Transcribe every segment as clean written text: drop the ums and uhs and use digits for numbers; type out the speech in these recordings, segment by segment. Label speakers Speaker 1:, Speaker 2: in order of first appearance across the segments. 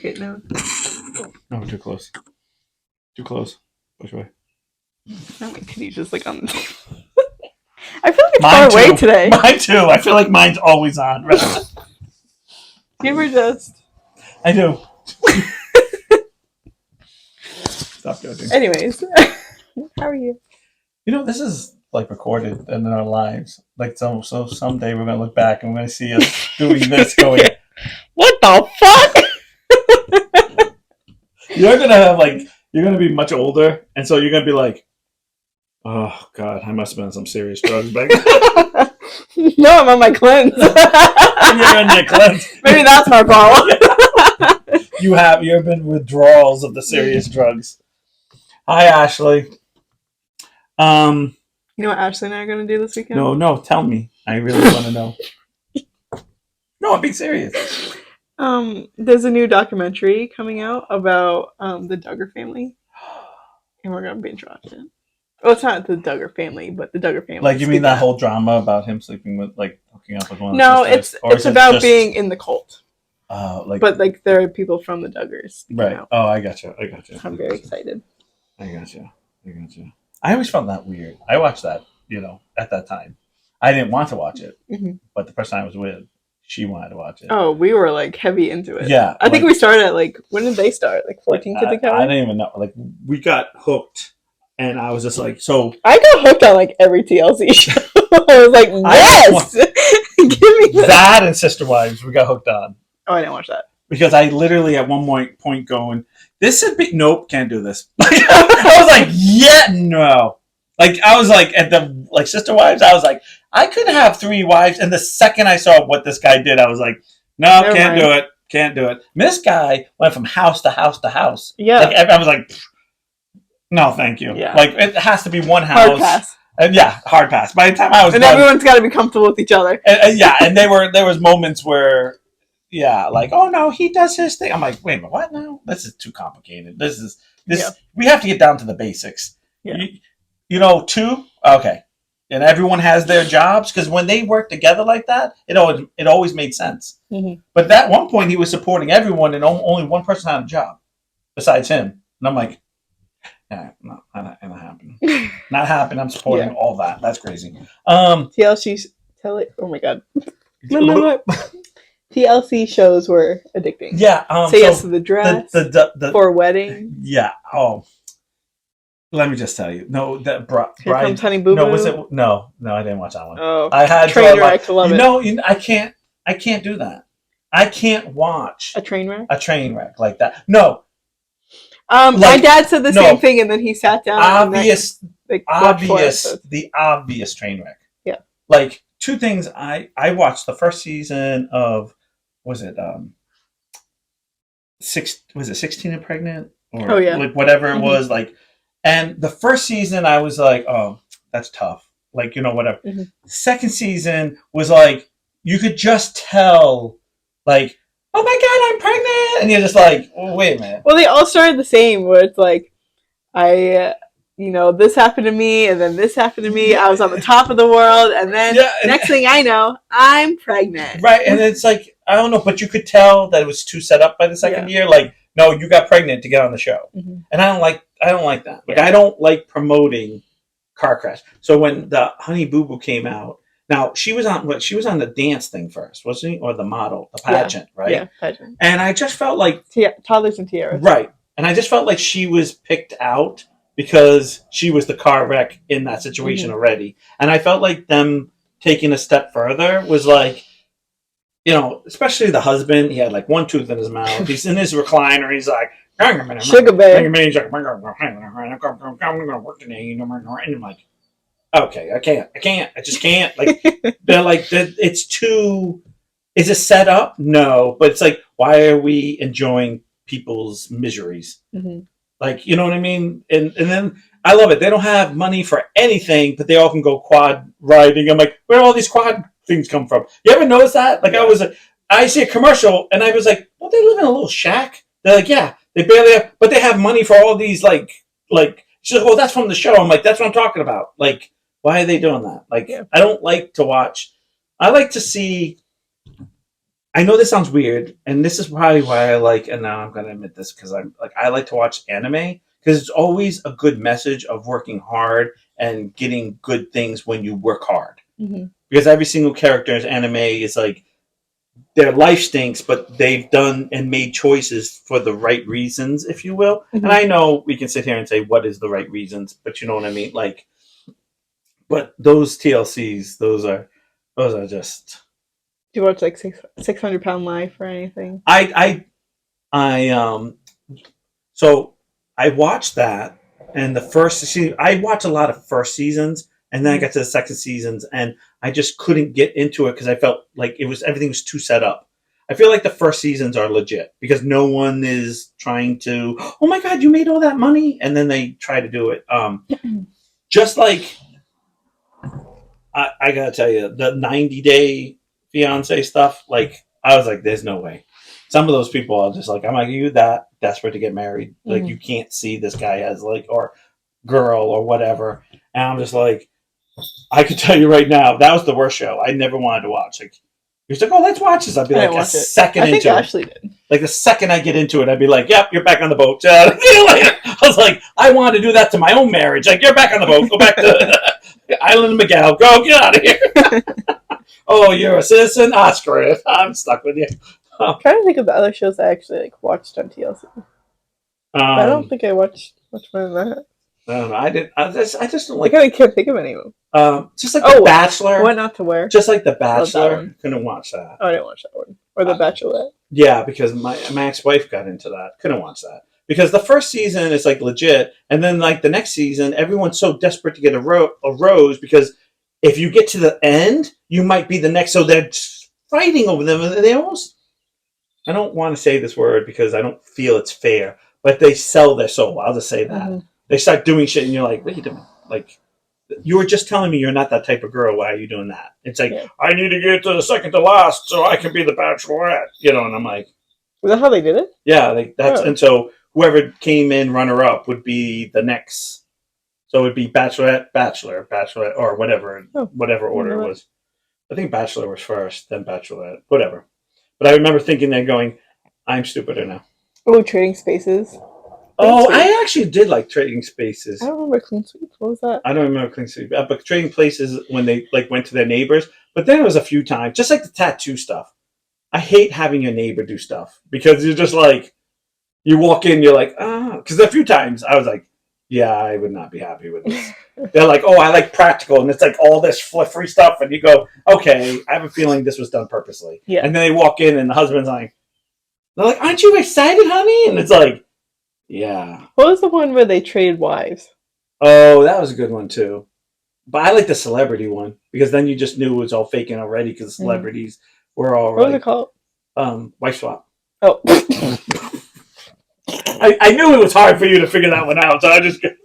Speaker 1: Okay, no.
Speaker 2: No, too close. Too close. Push away.
Speaker 1: Now my titty's just like on the table. I feel like it's
Speaker 2: Mine
Speaker 1: far away
Speaker 2: too.
Speaker 1: today.
Speaker 2: Mine too. I feel like mine's always on.
Speaker 1: You were just.
Speaker 2: I do. Stop judging.
Speaker 1: Anyways, how are you?
Speaker 2: You know, this is like recorded in our lives. Like so someday we're gonna look back and we're gonna see us doing this going,
Speaker 1: What the fuck?
Speaker 2: you're gonna have like you're gonna be much older, and so you're gonna be like, oh god, I must have been on some serious drugs back then.
Speaker 1: No, I'm on my cleanse.
Speaker 2: You're in the cleanse.
Speaker 1: Maybe that's my problem.
Speaker 2: You've been withdrawals of the serious drugs. Hi, Ashley.
Speaker 1: You know what Ashley and I are going to do this weekend?
Speaker 2: No, tell me. I really want to know. No, I'm being serious.
Speaker 1: There's a new documentary coming out about the Duggar family, and we're going to binge watch it. Well, it's not the Duggar family, but the Duggar family.
Speaker 2: Like, you mean that whole drama about him sleeping with, like, hooking up with one of the
Speaker 1: No,
Speaker 2: sisters?
Speaker 1: it's about being in the cult. But, like, there are people from the Duggars.
Speaker 2: Right.
Speaker 1: Out.
Speaker 2: Oh, I gotcha.
Speaker 1: I'm very excited.
Speaker 2: I gotcha. I always found that weird. I watched that, at that time. I didn't want to watch it, but the person I was with, she wanted to watch it.
Speaker 1: Oh, we were, like, heavy into it.
Speaker 2: Yeah.
Speaker 1: I think we started at, like, when did they start? Like, 14 Kids Academy?
Speaker 2: I didn't even know. Like, we got hooked. And I was just like, so...
Speaker 1: I got hooked on, like, every TLC show. I was like, yes! Give me
Speaker 2: that and Sister Wives, we got hooked on.
Speaker 1: Oh, I didn't watch that.
Speaker 2: Because I literally, at one point going, this would be... Nope, can't do this. I was like, yeah, no. Like, I was like, at the... Like, Sister Wives, I was like, I could have 3 wives. And the second I saw what this guy did, I was like, no, can't do it. Can't do it. This guy went from house to house to house.
Speaker 1: Yeah.
Speaker 2: Like, I was like... No, thank you.
Speaker 1: Yeah.
Speaker 2: Like, it has to be one house.
Speaker 1: Hard pass.
Speaker 2: Hard pass. By the time I was
Speaker 1: done, everyone's got to be comfortable with each other.
Speaker 2: And there was moments where, like, oh no, he does his thing. I'm like, wait a minute, what now? This is too complicated. We have to get down to the basics.
Speaker 1: Yeah.
Speaker 2: 2, okay, and everyone has their jobs because when they work together like that, it always made sense.
Speaker 1: Mm-hmm.
Speaker 2: But at one point, he was supporting everyone, and only one person had a job besides him, and I'm like. Yeah, not happening. Not happening. I'm supporting all that. That's crazy.
Speaker 1: TLC. Oh my god. TLC shows were addicting.
Speaker 2: Yeah.
Speaker 1: Say Yes to the Dress.
Speaker 2: The
Speaker 1: For Wedding.
Speaker 2: Yeah. Oh. Let me just tell you. No, that
Speaker 1: Here Comes Honey Boo Boo.
Speaker 2: No, was it? No, I didn't watch that one.
Speaker 1: Oh,
Speaker 2: I had
Speaker 1: Trainwreck. Love it.
Speaker 2: No, I can't do that. I can't watch
Speaker 1: a train
Speaker 2: wreck like that. No.
Speaker 1: My dad said the same thing, and then he sat down.
Speaker 2: The obvious train wreck.
Speaker 1: Yeah.
Speaker 2: Like 2 things. I watched the first season of, was it 16 and Pregnant? Or like whatever it was, like, and the first season I was like, oh, that's tough. Like, whatever. Mm-hmm. Second season was like, you could just tell, like, oh my god, I'm pregnant! And you're just like, oh, wait a minute.
Speaker 1: Well, they all started the same, where it's like, this happened to me, and then this happened to me. I was on the top of the world, and then next thing I know, I'm pregnant.
Speaker 2: Right, and it's like, I don't know, but you could tell that it was too set up by the second year. Like, no, you got pregnant to get on the show. Mm-hmm. And I don't like that. Like, I don't like promoting car crash. So when the Honey Boo Boo came out, now, she was on the dance thing first, wasn't she? Or the model, the pageant, right?
Speaker 1: Yeah, pageant.
Speaker 2: And I just felt like...
Speaker 1: Toddlers and Tiaras.
Speaker 2: Right. And I just felt like she was picked out because she was the car wreck in that situation already. And I felt like them taking a step further was like, especially the husband, he had like 1 tooth in his mouth. He's in his recliner. He's like...
Speaker 1: Sugar bear.
Speaker 2: He's like, I'm going to work today. And I'm like... Okay, I can't. I just can't. Like, they're like, it's too. Is it set up? No, but it's like, why are we enjoying people's miseries? Mm-hmm. Like, you know what I mean? And then I love it. They don't have money for anything, but they all can go quad riding. I'm like, where do all these quad things come from? You ever notice that? Like, I see a commercial, and I was like, well, they live in a little shack. They're like, yeah, they barely have, but they have money for all these like. She's like, well, that's from the show. I'm like, that's what I'm talking about. Like. Why are they doing that? Like, I don't like to watch. I like to see I know this sounds weird, and this is probably why I like. And now I'm going to admit this because I'm like I like to watch anime because it's always a good message of working hard and getting good things when you work hard.
Speaker 1: Mm-hmm.
Speaker 2: Because every single character's anime is like their life stinks, but they've done and made choices for the right reasons, if you will.
Speaker 1: Mm-hmm.
Speaker 2: And I know we can sit here and say what is the right reasons, but you know what I mean. Like, but those TLCs, those are just.
Speaker 1: Do you watch like 600 Pound Life or anything?
Speaker 2: I so I watched that, and the first season, I watched a lot of first seasons, and then I got to the second seasons, and I just couldn't get into it because I felt like everything was too set up. I feel like the first seasons are legit because no one is trying to. Oh my god, you made all that money, and then they try to do it. Just like I gotta tell you, the 90-day fiance stuff. Like I was like, there's no way. Some of those people are just like, I'm like, you that desperate to get married? Like you can't see this guy as like or girl or whatever. And I'm just like, I can tell you right now, that was the worst show. I never wanted to watch. Like he was like, oh, let's watch this. I'd be
Speaker 1: I
Speaker 2: like
Speaker 1: didn't
Speaker 2: a
Speaker 1: watch it.
Speaker 2: second
Speaker 1: I think
Speaker 2: into it.
Speaker 1: Ashley did.
Speaker 2: Like the second I get into it, I'd be like, yep, you're back on the boat. See you later. I was like, I wanted to do that to my own marriage. Like, you're back on the boat. Go back to Island of Miguel. Go, get out of here. Oh, you're a citizen? Ah, screw it. I'm stuck with you.
Speaker 1: I'm trying to think of the other shows I actually like watched on TLC. I don't think I watched much more than that.
Speaker 2: I don't know. I did. I just don't
Speaker 1: I
Speaker 2: like.
Speaker 1: kind of can't think of any of them.
Speaker 2: Just like The Bachelor.
Speaker 1: What Not to Wear.
Speaker 2: Just like The Bachelor. Couldn't watch that.
Speaker 1: Oh, I didn't watch that one. Or The Bachelorette.
Speaker 2: Yeah, because my ex-wife got into that. Couldn't watch that because the first season is like legit, and then like the next season, everyone's so desperate to get a rose because if you get to the end, you might be the next. So they're fighting over them, and they almost. I don't want to say this word because I don't feel it's fair, but they sell their soul. I'll just say that. Mm-hmm. They start doing shit, and you're like, wait a minute, like. You were just telling me you're not that type of girl. Why are you doing that? It's like, I need to get to the second to last so I can be the bachelorette, you know, and I'm like.
Speaker 1: Was that how they did it?
Speaker 2: Yeah, like that's and so whoever came in runner up would be the next. So it would be bachelorette, bachelor, bachelorette, or whatever order it was. I think bachelor was first, then bachelorette, whatever. But I remember thinking that going, I'm stupider now.
Speaker 1: Oh, Trading Spaces.
Speaker 2: I actually did like Trading Spaces.
Speaker 1: I don't remember Clean Sweeps. What was that?
Speaker 2: I don't remember Clean Sweeps, but Trading Places when they like went to their neighbors. But then it was a few times, just like the tattoo stuff. I hate having your neighbor do stuff because you're just like, you walk in, you're like, because a few times I was like, yeah, I would not be happy with this. They're like, oh, I like practical, and it's like all this fluffery stuff, and you go, okay, I have a feeling this was done purposely. Yeah. And then they walk in, and the husband's like, they're like, aren't you excited, honey? And it's like, yeah.
Speaker 1: What was the one where they traded wives?
Speaker 2: Oh, that was a good one too. But I like the celebrity one because then you just knew it was all faking already because the celebrities were all.
Speaker 1: What was it called?
Speaker 2: Wife Swap.
Speaker 1: Oh.
Speaker 2: I knew it was hard for you to figure that one out, so I just. And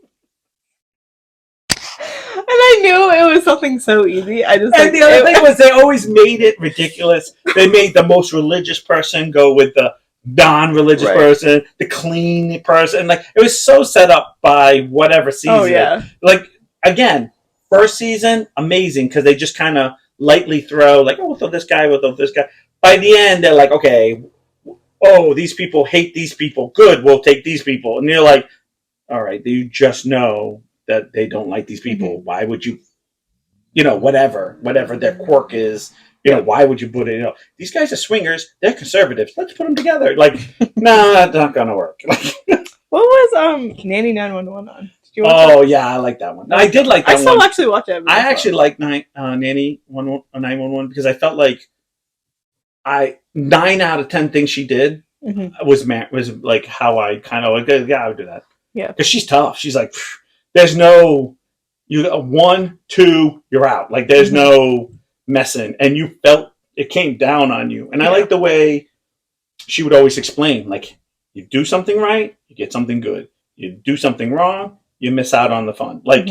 Speaker 1: I knew it was something so easy. The
Speaker 2: other thing was they always made it ridiculous. They made the most religious person go with the non-religious person, the clean person. Like it was so set up by whatever season.
Speaker 1: Oh yeah.
Speaker 2: Like again, first season amazing because they just kind of lightly throw like, oh, we'll throw this guy, we'll throw this guy. By the end, they're like, okay, oh, these people hate these people. Good, we'll take these people. And you're like, all right, you just know that they don't like these people. Mm-hmm. Why would you, whatever their quirk is. Why would you put it? These guys are swingers. They're conservatives. Let's put them together. Like, no, that's not gonna work.
Speaker 1: What was Nanny 911 on? Did you
Speaker 2: watch that? Yeah, I like that one. I did like that one. I
Speaker 1: still actually watch it.
Speaker 2: I actually like Nanny 911 because I felt like 9 out of 10 things she did was like how I kind of like. Yeah, I would do that. Yeah, because she's tough. She's like, there's no you 1, 2, you're out. Like there's no messing, and you felt it came down on you. And I like the way she would always explain, like, you do something right, you get something good. You do something wrong, you miss out on the fun. Like,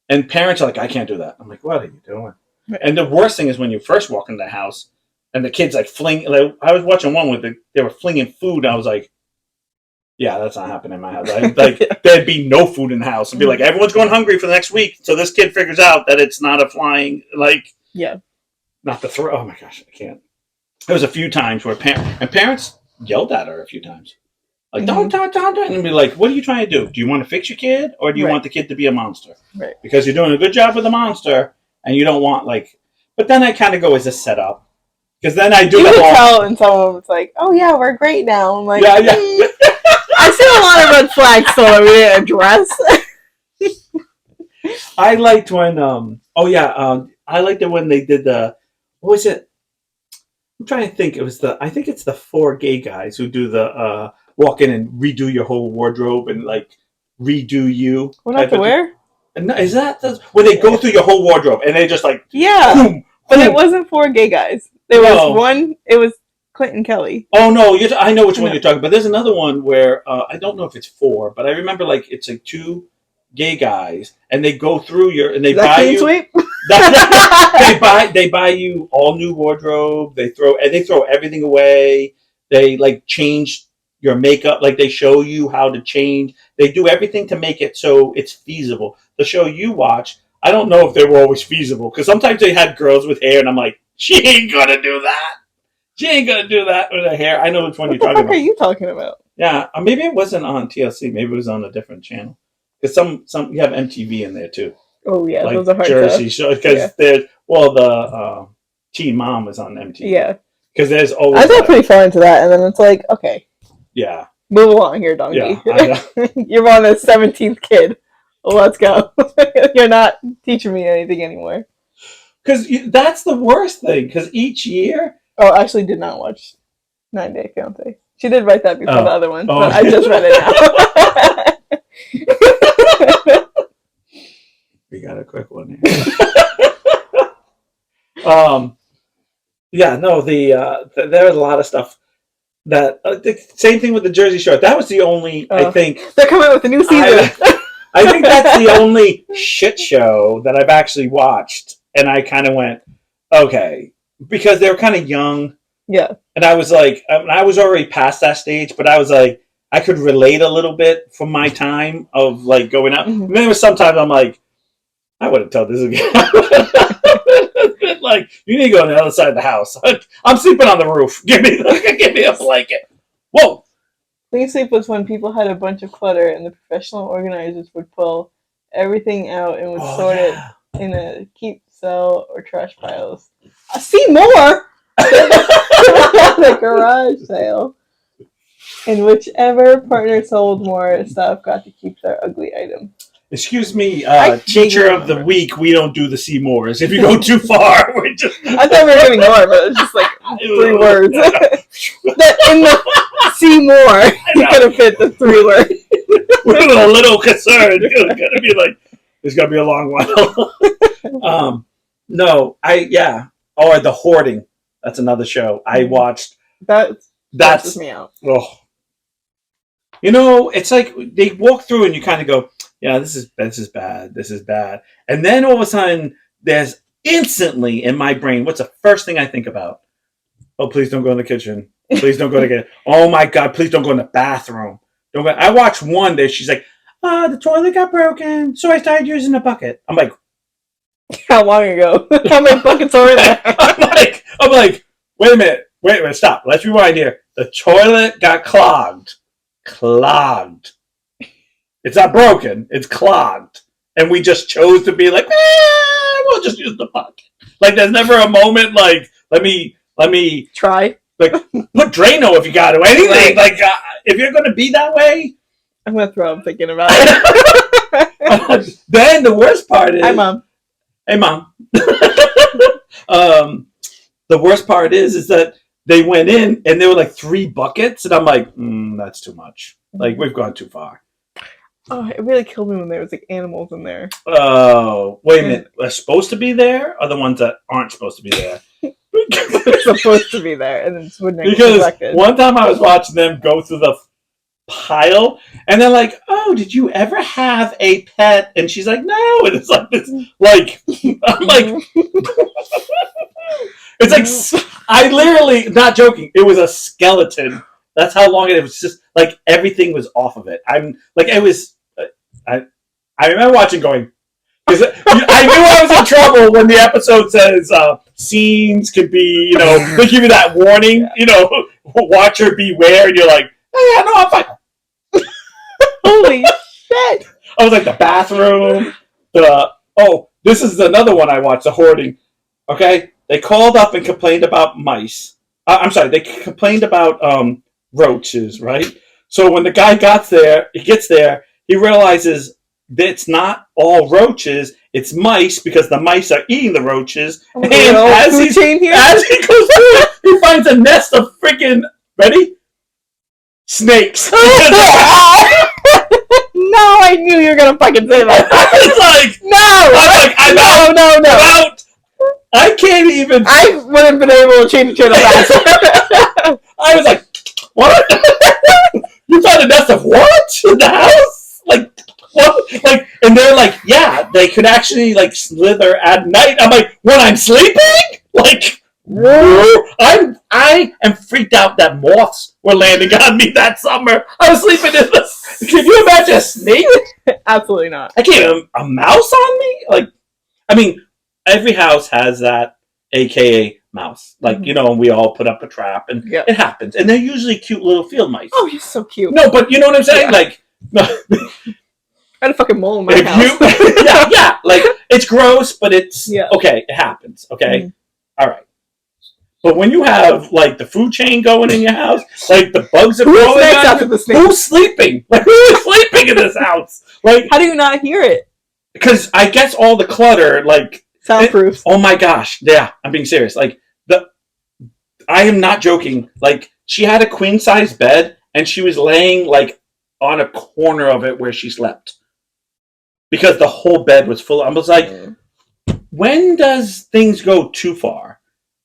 Speaker 2: and parents are like, I can't do that. I'm like, what are you doing? Right. And the worst thing is when you first walk into the house and the kids like fling. Like, I was watching one where they were flinging food. And I was like, yeah, that's not happening in my house. There'd be no food in the house. It'd be like, everyone's going hungry for the next week. So this kid figures out that it's not a flying, like,
Speaker 1: yeah.
Speaker 2: Not the throw. Oh my gosh, I can't. there was a few times where parents yelled at her a few times. Like,
Speaker 1: Mhm.
Speaker 2: don't. And be like, what are you trying to do? Do you want to fix your kid or do you
Speaker 1: Right.
Speaker 2: want the kid to be a monster?
Speaker 1: Right.
Speaker 2: Because you're doing a good job with the monster and you don't want, like, but then I kind of go, is this set up? Because then I do
Speaker 1: You
Speaker 2: the
Speaker 1: can
Speaker 2: whole.
Speaker 1: tell, and some of them it's like, "Oh yeah, we're great now." I'm like,
Speaker 2: Yeah.
Speaker 1: I see a lot of red flags still that we didn't address.
Speaker 2: I liked when, I liked it when they did what was it? I'm trying to think. I think it's the four gay guys who do the, walk in and redo your whole wardrobe and, like, redo you.
Speaker 1: What not to wear?
Speaker 2: Is that when they go through your whole wardrobe and they just like,
Speaker 1: yeah,
Speaker 2: boom,
Speaker 1: but
Speaker 2: boom.
Speaker 1: It wasn't four gay guys. There was one. It was Clinton Kelly.
Speaker 2: Oh no, I know which one you're talking about. There's another one where I don't know if it's four, but I remember like it's like two gay guys and they go through and they buy you.
Speaker 1: Sweep?
Speaker 2: They buy you all new wardrobe. They throw everything away. They like change your makeup. Like they show you how to change. They do everything to make it so it's feasible. The show you watch, I don't know if they were always feasible because sometimes they had girls with hair, and I'm like, she ain't gonna do that. She ain't gonna do that with her hair. I know which one you're talking about.
Speaker 1: What are you talking about?
Speaker 2: Yeah, maybe it wasn't on TLC. Maybe it was on a different channel. Because some you have MTV in there too.
Speaker 1: Oh yeah,
Speaker 2: like
Speaker 1: those are hard
Speaker 2: Jersey shows. Because there's the Teen Mom is on MTV.
Speaker 1: Yeah,
Speaker 2: because there's always.
Speaker 1: I got pretty far into that, and then it's like, okay,
Speaker 2: yeah,
Speaker 1: move along here, donkey.
Speaker 2: Yeah,
Speaker 1: You're on the 17th kid. Let's go. You're not teaching me anything anymore.
Speaker 2: Because that's the worst thing. Because each year.
Speaker 1: Oh, I actually did not watch 9 Day Fiance. She did write that before the other one, but I just read it now.
Speaker 2: We got a quick one here. Yeah, no, there's a lot of stuff that the same thing with the Jersey Shore. That was the only I think
Speaker 1: they're coming out with a new season.
Speaker 2: I think that's the only shit show that I've actually watched, and I kind of went, okay, because they were kind of young.
Speaker 1: Yeah.
Speaker 2: And I was like, I was already past that stage, but I was like, I could relate a little bit from my time of like going out. Mm-hmm. And then there was sometimes I'm like, I wouldn't tell this again. Like, you need to go on the other side of the house. I'm sleeping on the roof. Give me a blanket. Whoa.
Speaker 1: Clean sleep was when people had a bunch of clutter and the professional organizers would pull everything out and would sort it in a keep, sell, or trash piles. I see more! The garage sale. And whichever partner sold more stuff got to keep their ugly item.
Speaker 2: Excuse me, teacher of the week, we don't do the Seymours. If you go too far, we're just...
Speaker 1: I thought we were getting more, but it's just like 3 words. In the Seymour, you could have fit the 3 words.
Speaker 2: We're a little concerned. It's going to be like, it's going to be a long one. No, or The Hoarding. That's another show I watched. That's
Speaker 1: me out.
Speaker 2: Oh. You know, it's like they walk through and you kind of go, yeah, this is bad. And then all of a sudden, there's instantly in my brain, what's the first thing I think about? Oh, please don't go in the kitchen. Please don't go to the kitchen. Oh my God, please don't go in the bathroom. Don't go. I watched one that she's like, the toilet got broken, so I started using a bucket. I'm like,
Speaker 1: how long ago? How many buckets are there?
Speaker 2: I'm like, wait a minute, stop. Let's rewind here. The toilet got clogged. It's not broken. It's clogged. And we just chose to be like, we'll just use the bucket. Like, there's never a moment like, let me
Speaker 1: try.
Speaker 2: Like, put Drano if you got to. Anything. Right. Like, if you're going to be that way.
Speaker 1: I'm going to throw up thinking about it.
Speaker 2: Then the worst part is.
Speaker 1: Hi, Mom.
Speaker 2: Hey, Mom. The worst part is that they went in and there were like 3 buckets. And I'm like, that's too much. Like, we've gone too far.
Speaker 1: Oh, it really killed me when there was like animals in there.
Speaker 2: Oh, wait a minute. They're supposed to be there, or the ones that aren't supposed to be there?
Speaker 1: They're supposed to be there, and it's wouldn't get
Speaker 2: because
Speaker 1: collected. One
Speaker 2: time I was watching them go through the pile, and they're like, "Oh, did you ever have a pet?" And she's like, "No." And it's like this, like I'm like, it's like I literally, not joking. It was a skeleton. That's how long it was. Just like everything was off of it. I'm like, it was. I remember watching, going, Because I knew I was in trouble when the episode says scenes could be, they give you that warning, watcher beware, and you're like, oh, yeah, no, I'm fine.
Speaker 1: Holy shit!
Speaker 2: I was like, the bathroom, this is another one I watched, the hoarding. Okay? They called up and complained about mice. I'm sorry, they complained about roaches, right? So when the guy gets there, he realizes that it's not all roaches, it's mice, because the mice are eating the roaches.
Speaker 1: And as he
Speaker 2: goes through, he finds a nest of freaking, ready? Snakes.
Speaker 1: No, I knew you were gonna fucking say that.
Speaker 2: I'm out.
Speaker 1: No.
Speaker 2: I can't even.
Speaker 1: I wouldn't been able to change the channel faster.
Speaker 2: I was like, what? You found a nest of what in the house? Like, what? Like, and they're like, yeah, they could actually like slither at night. I'm like, when I'm sleeping? Like, I am freaked out that moths were landing on me that summer. I was sleeping in the. Can you imagine a snake?
Speaker 1: Absolutely not.
Speaker 2: I can't. A mouse on me? Like, I mean, every house has that, AKA mouse. Like, and we all put up a trap, and it happens. And they're usually cute little field mice.
Speaker 1: Oh, you're so cute.
Speaker 2: No, but you know what I'm saying? Yeah. Like, no.
Speaker 1: I had a fucking mole in my house.
Speaker 2: Yeah. Like, it's gross, but it's okay. It happens. Okay, all right. But when you have like the food chain going in your house, like the bugs are growing out, who's sleeping? Like, who is sleeping in this house? Like,
Speaker 1: how do you not hear it?
Speaker 2: Because I guess all the clutter, like,
Speaker 1: soundproofs.
Speaker 2: Oh my gosh, yeah, I'm being serious. Like, I am not joking. Like, she had a queen size bed, and she was laying like on a corner of it where she slept because the whole bed was full. I was like, when does things go too far?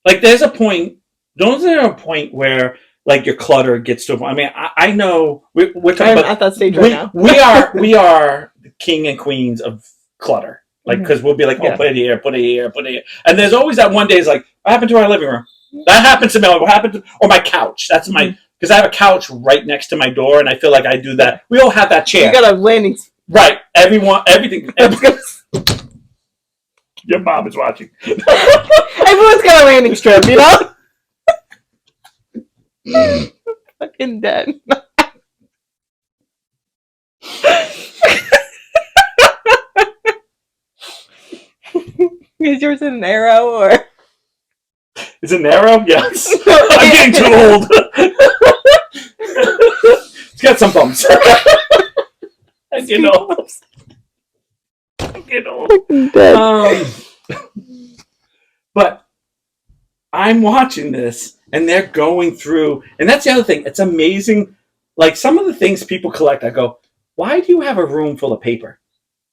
Speaker 2: Like, there's a point. Don't there a point where like your clutter gets to a point? I mean, I know we're talking about
Speaker 1: at that stage right now.
Speaker 2: we are the king and queens of clutter. Like, because we'll be like, put it here, put it here, put it here. And there's always that one day is like, what happened to our living room? That happens to me. What happened to, or my couch? That's my, because I have a couch right next to my door, and I feel like I do that. We all have that chair.
Speaker 1: You got a landing.
Speaker 2: Right. Everything. Your mom is watching.
Speaker 1: Everyone's got a landing strip, you know? Fucking dead. Is yours an arrow or?
Speaker 2: Is it an arrow? Yes. I'm getting too old. It's got some bumps. I'm getting old. But I'm watching this, and they're going through, and that's the other thing. It's amazing. Like, some of the things people collect, I go, why do you have a room full of paper?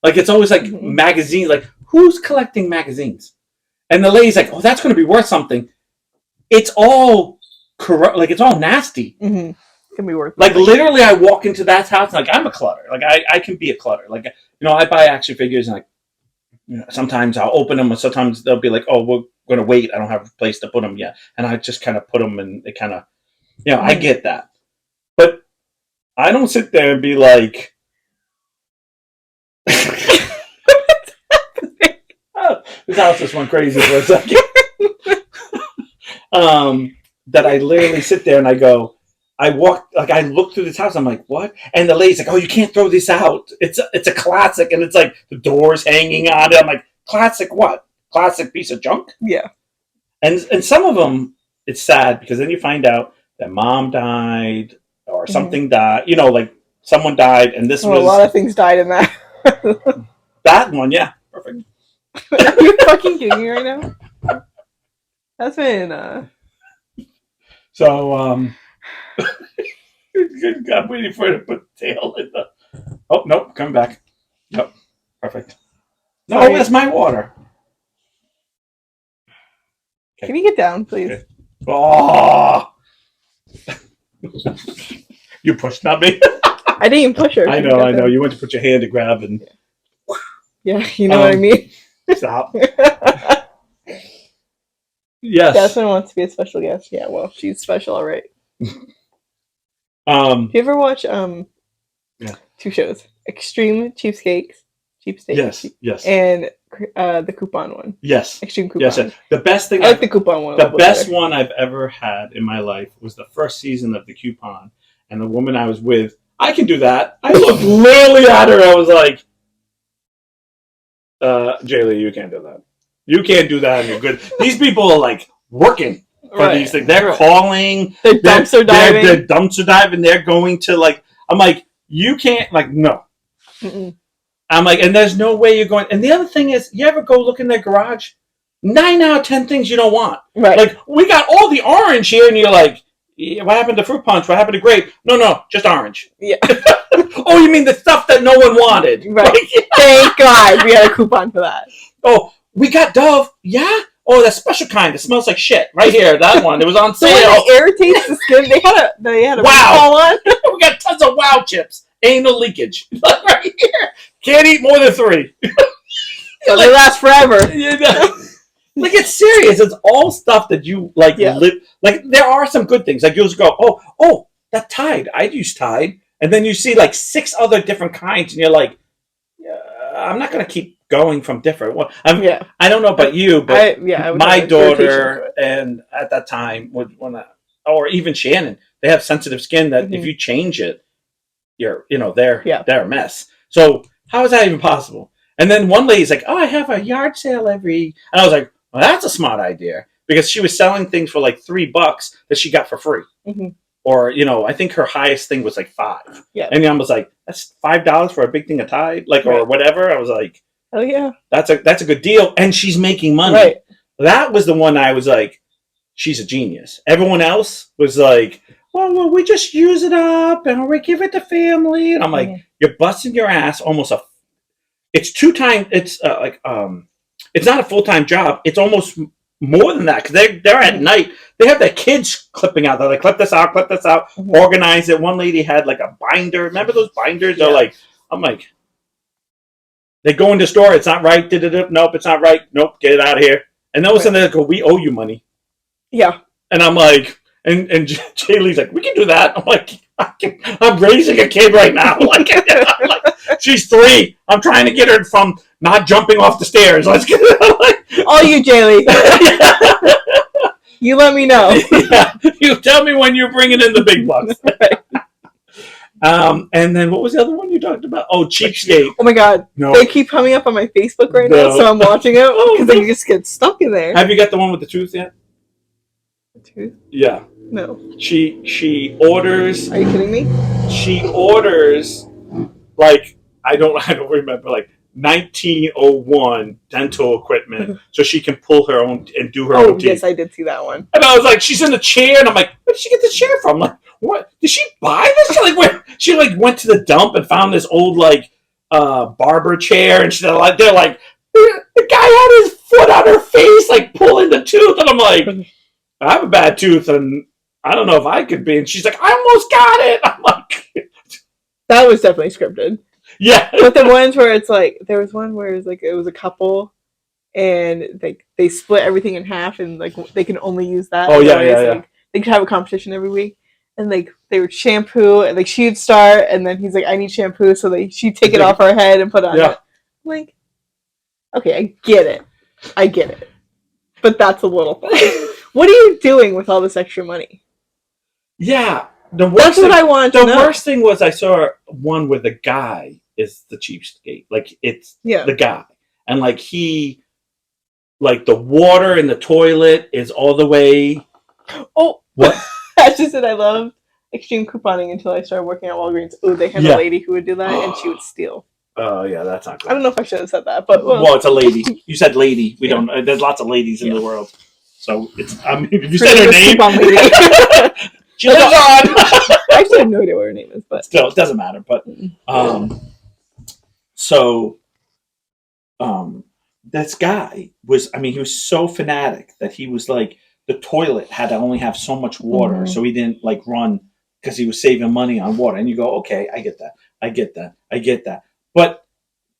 Speaker 2: Like, it's always like magazines. Like, who's collecting magazines? And the lady's like, oh, that's going to be worth something. It's all corrupt. Like, it's all nasty.
Speaker 1: Mm-hmm. Can be worth.
Speaker 2: Like, literally, I walk into that house, and like, I'm a clutter. Like, I can be a clutter. Like, I buy action figures, and like, sometimes I'll open them, or sometimes they'll be like, oh, we're going to wait. I don't have a place to put them yet. And I just kind of put them, and they kind of, I get that. But I don't sit there and be like, this house just went crazy for a second. That I literally sit there and I go, I look through this house, I'm like, what? And the lady's like, oh, you can't throw this out. It's a classic, and it's like the doors hanging on it. I'm like, classic what? Classic piece of junk?
Speaker 1: Yeah.
Speaker 2: And some of them, it's sad, because then you find out that mom died or something died. Like someone died, and this was...
Speaker 1: a lot of things died in that.
Speaker 2: That one, yeah. Perfect.
Speaker 1: Are you fucking kidding me right now? That's been,
Speaker 2: So, I'm waiting for it to put the tail in the... Oh, nope, coming back. Nope, perfect. No,
Speaker 1: sorry.
Speaker 2: That's my water.
Speaker 1: Okay. Can you get down, please?
Speaker 2: Okay. Oh! You pushed, not me.
Speaker 1: I didn't even push her.
Speaker 2: I know. You went to put your hand to grab and...
Speaker 1: Yeah, you know what I mean?
Speaker 2: Stop. Yes.
Speaker 1: Jasmine wants to be a special guest. Yeah, well, she's special, all right. Do you ever watch two shows? Extreme Cheapskates cheap steak.
Speaker 2: Yes.
Speaker 1: And the coupon one.
Speaker 2: Yes.
Speaker 1: Extreme coupon.
Speaker 2: Yes. The best thing
Speaker 1: I like the coupon one.
Speaker 2: The best one I've ever had in my life was the first season of the coupon, and the woman I was with. I can do that. I looked literally at her. I was like, Jaylee, you can't do that. You can't do that, and you're good. These people are like working for these things. They're calling.
Speaker 1: They're dumpster diving.
Speaker 2: They're dumpster diving. They're going to like. I'm like, you can't. Like, no. Mm-mm. I'm like, and there's no way you're going. And the other thing is, you ever go look in their garage? 9 out of 10 things you don't want.
Speaker 1: Right.
Speaker 2: Like, we got all the orange here, and you're like, what happened to fruit punch? What happened to grape? No, just orange.
Speaker 1: Yeah.
Speaker 2: Oh, you mean the stuff that no one wanted?
Speaker 1: Right. Like, yeah. Thank God we had a coupon for that.
Speaker 2: Oh, we got Dove. Yeah. Oh, that special kind that smells like shit. Right here, that one. It was on sale.
Speaker 1: So it irritates the skin. They had a
Speaker 2: wow on. We got tons of wow chips. Ain't no leakage. Right here. Can't eat more than 3.
Speaker 1: So they last forever.
Speaker 2: You know? Like, it's serious. It's all stuff that you like live. Like, there are some good things. Like, you'll just go, oh, that Tide. I'd use Tide. And then you see like 6 other different kinds, and you're like, I'm not going to keep going from different ones. I don't know about you, but my daughter, and at that time, or even Shannon, they have sensitive skin that if you change it, they're a mess. So how is that even possible? And then one lady's like, I have a yard sale and I was like, well, that's a smart idea, because she was selling things for like $3 that she got for free. Mm-hmm. Or, I think her highest thing was like $5. Yeah. And I was like, that's $5 for a big thing of Tide, or whatever. I was like,
Speaker 1: oh yeah,
Speaker 2: that's a good deal, and she's making money. Right. That was the one I was like, she's a genius. Everyone else was like, well, we just use it up and we give it to family, and I'm like, you're busting your ass almost it's 2 times. It's it's not a full-time job. It's almost more than that, because they're at night. They have their kids clipping out. They're like, clip this out, organize it. One lady had like a binder. Remember those binders? Yeah. They're like, I'm like, they go in the store. It's not right. Nope, it's not right. Nope, get it out of here. And then all of a sudden they go, we owe you money. Yeah. And I'm like, and Jaylee's like, we can do that. I'm like, I'm raising a kid right now. Like, she's 3. I'm trying to get her from not jumping off the stairs. Let's get it.
Speaker 1: All you, Jaylee. You let me know.
Speaker 2: Yeah. You tell me when you're bringing in the big bucks. Right. And then what was the other one you talked about? Oh, Cheapskate.
Speaker 1: Oh my God. No. They keep coming up on my Facebook right now, so I'm watching it because they just get stuck in there.
Speaker 2: Have you got the one with the tooth yet?
Speaker 1: The tooth?
Speaker 2: Yeah.
Speaker 1: No.
Speaker 2: She orders.
Speaker 1: Are you kidding me?
Speaker 2: She orders like I don't remember, like 1901 dental equipment so she can pull her own and do her own teeth.
Speaker 1: Yes, I did see that one.
Speaker 2: And I was like, she's in the chair, and I'm like, where did she get this chair from? I'm like, what? Did she buy this? She went to the dump and found this old barber chair, and they're like, the guy had his foot on her face, like pulling the tooth, and I'm like, I have a bad tooth, and I don't know if I could be. And she's like, I almost got it. I'm like,
Speaker 1: that was definitely scripted.
Speaker 2: Yeah.
Speaker 1: But the ones where it's like, there was one where it was a couple, and they split everything in half, and like they can only use that.
Speaker 2: Oh yeah.
Speaker 1: They could have a competition every week, and they would shampoo, and like she'd start, and then he's like, I need shampoo, so she'd take it off her head and put it on it. Like, okay, I get it, but that's a little fun. What are you doing with all this extra money?
Speaker 2: Yeah.
Speaker 1: That's what I wanted to know.
Speaker 2: The worst thing was I saw one where the guy is the cheapskate. Like, it's the guy. And, like, the water in the toilet is all the way...
Speaker 1: Oh.
Speaker 2: What?
Speaker 1: I just said I loved extreme couponing until I started working at Walgreens. Oh, they had a lady who would do that, and she would steal.
Speaker 2: Oh, yeah, that's not good.
Speaker 1: I don't know if I should have said that, but...
Speaker 2: Well, it's a lady. You said lady. We don't... There's lots of ladies in the world. So, it's... I mean, if you said her name... She lives on.
Speaker 1: I actually have no idea what her name is, but
Speaker 2: still, it doesn't matter. But this guy was, he was so fanatic that he was like, the toilet had to only have so much water, so he didn't run because he was saving money on water. And you go, okay, I get that. But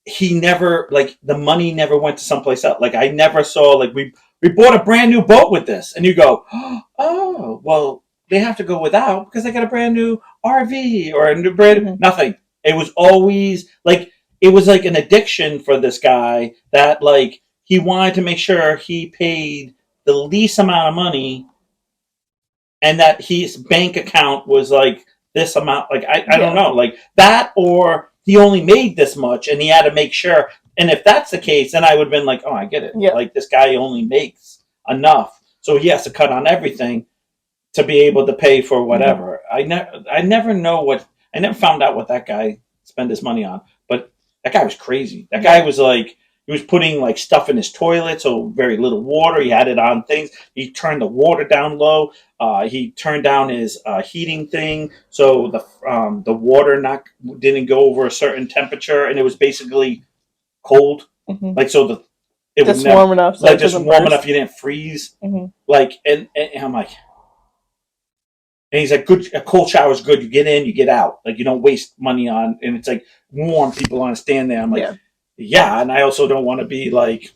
Speaker 2: he never, the money never went to someplace else. I never saw, we bought a brand new boat with this, and you go, oh, well. They have to go without because they got a brand new RV or a new brand nothing. It was always it was like an addiction for this guy that like he wanted to make sure he paid the least amount of money and that his bank account was like this amount. Like I don't know, like that, or he only made this much and he had to make sure. And if that's the case, then I would have been like, oh, I get it.
Speaker 1: Yeah.
Speaker 2: Like this guy only makes enough, so he has to cut on everything to be able to pay for whatever. I never know what I never found out what that guy spent his money on, but that guy was crazy. That guy was like he was putting like stuff in his toilet, so very little water. He had it on things. He turned the water down low. He turned down his heating thing, so the water not didn't go over a certain temperature, and it was basically cold. Like so it
Speaker 1: just
Speaker 2: would never,
Speaker 1: warm enough, so
Speaker 2: like
Speaker 1: it
Speaker 2: just
Speaker 1: doesn't
Speaker 2: warm
Speaker 1: burst.
Speaker 2: enough you didn't freeze. Like and I'm like. And he's like, "Good, a cold shower is good. You get in, you get out. Like you don't waste money on." And it's like warm. People want to stand there. I'm like, yeah. And I also don't want to be like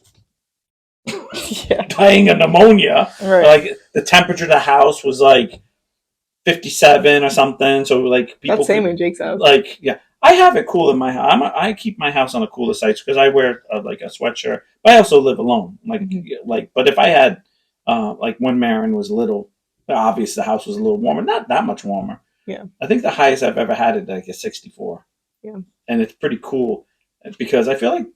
Speaker 2: dying of pneumonia.
Speaker 1: Right.
Speaker 2: Like the temperature of the house was like 57 or something. So like people.
Speaker 1: That's same in Jake's house.
Speaker 2: Like I have it cool in my house. I keep my house on the coolest sites because I wear like a sweatshirt. But I also live alone. Like, but if I had like when Marin was little. Obviously, the house was a little warmer, not that much warmer.
Speaker 1: Yeah.
Speaker 2: I think the highest I've ever had it like a 64.
Speaker 1: Yeah.
Speaker 2: And it's pretty cool because I feel like,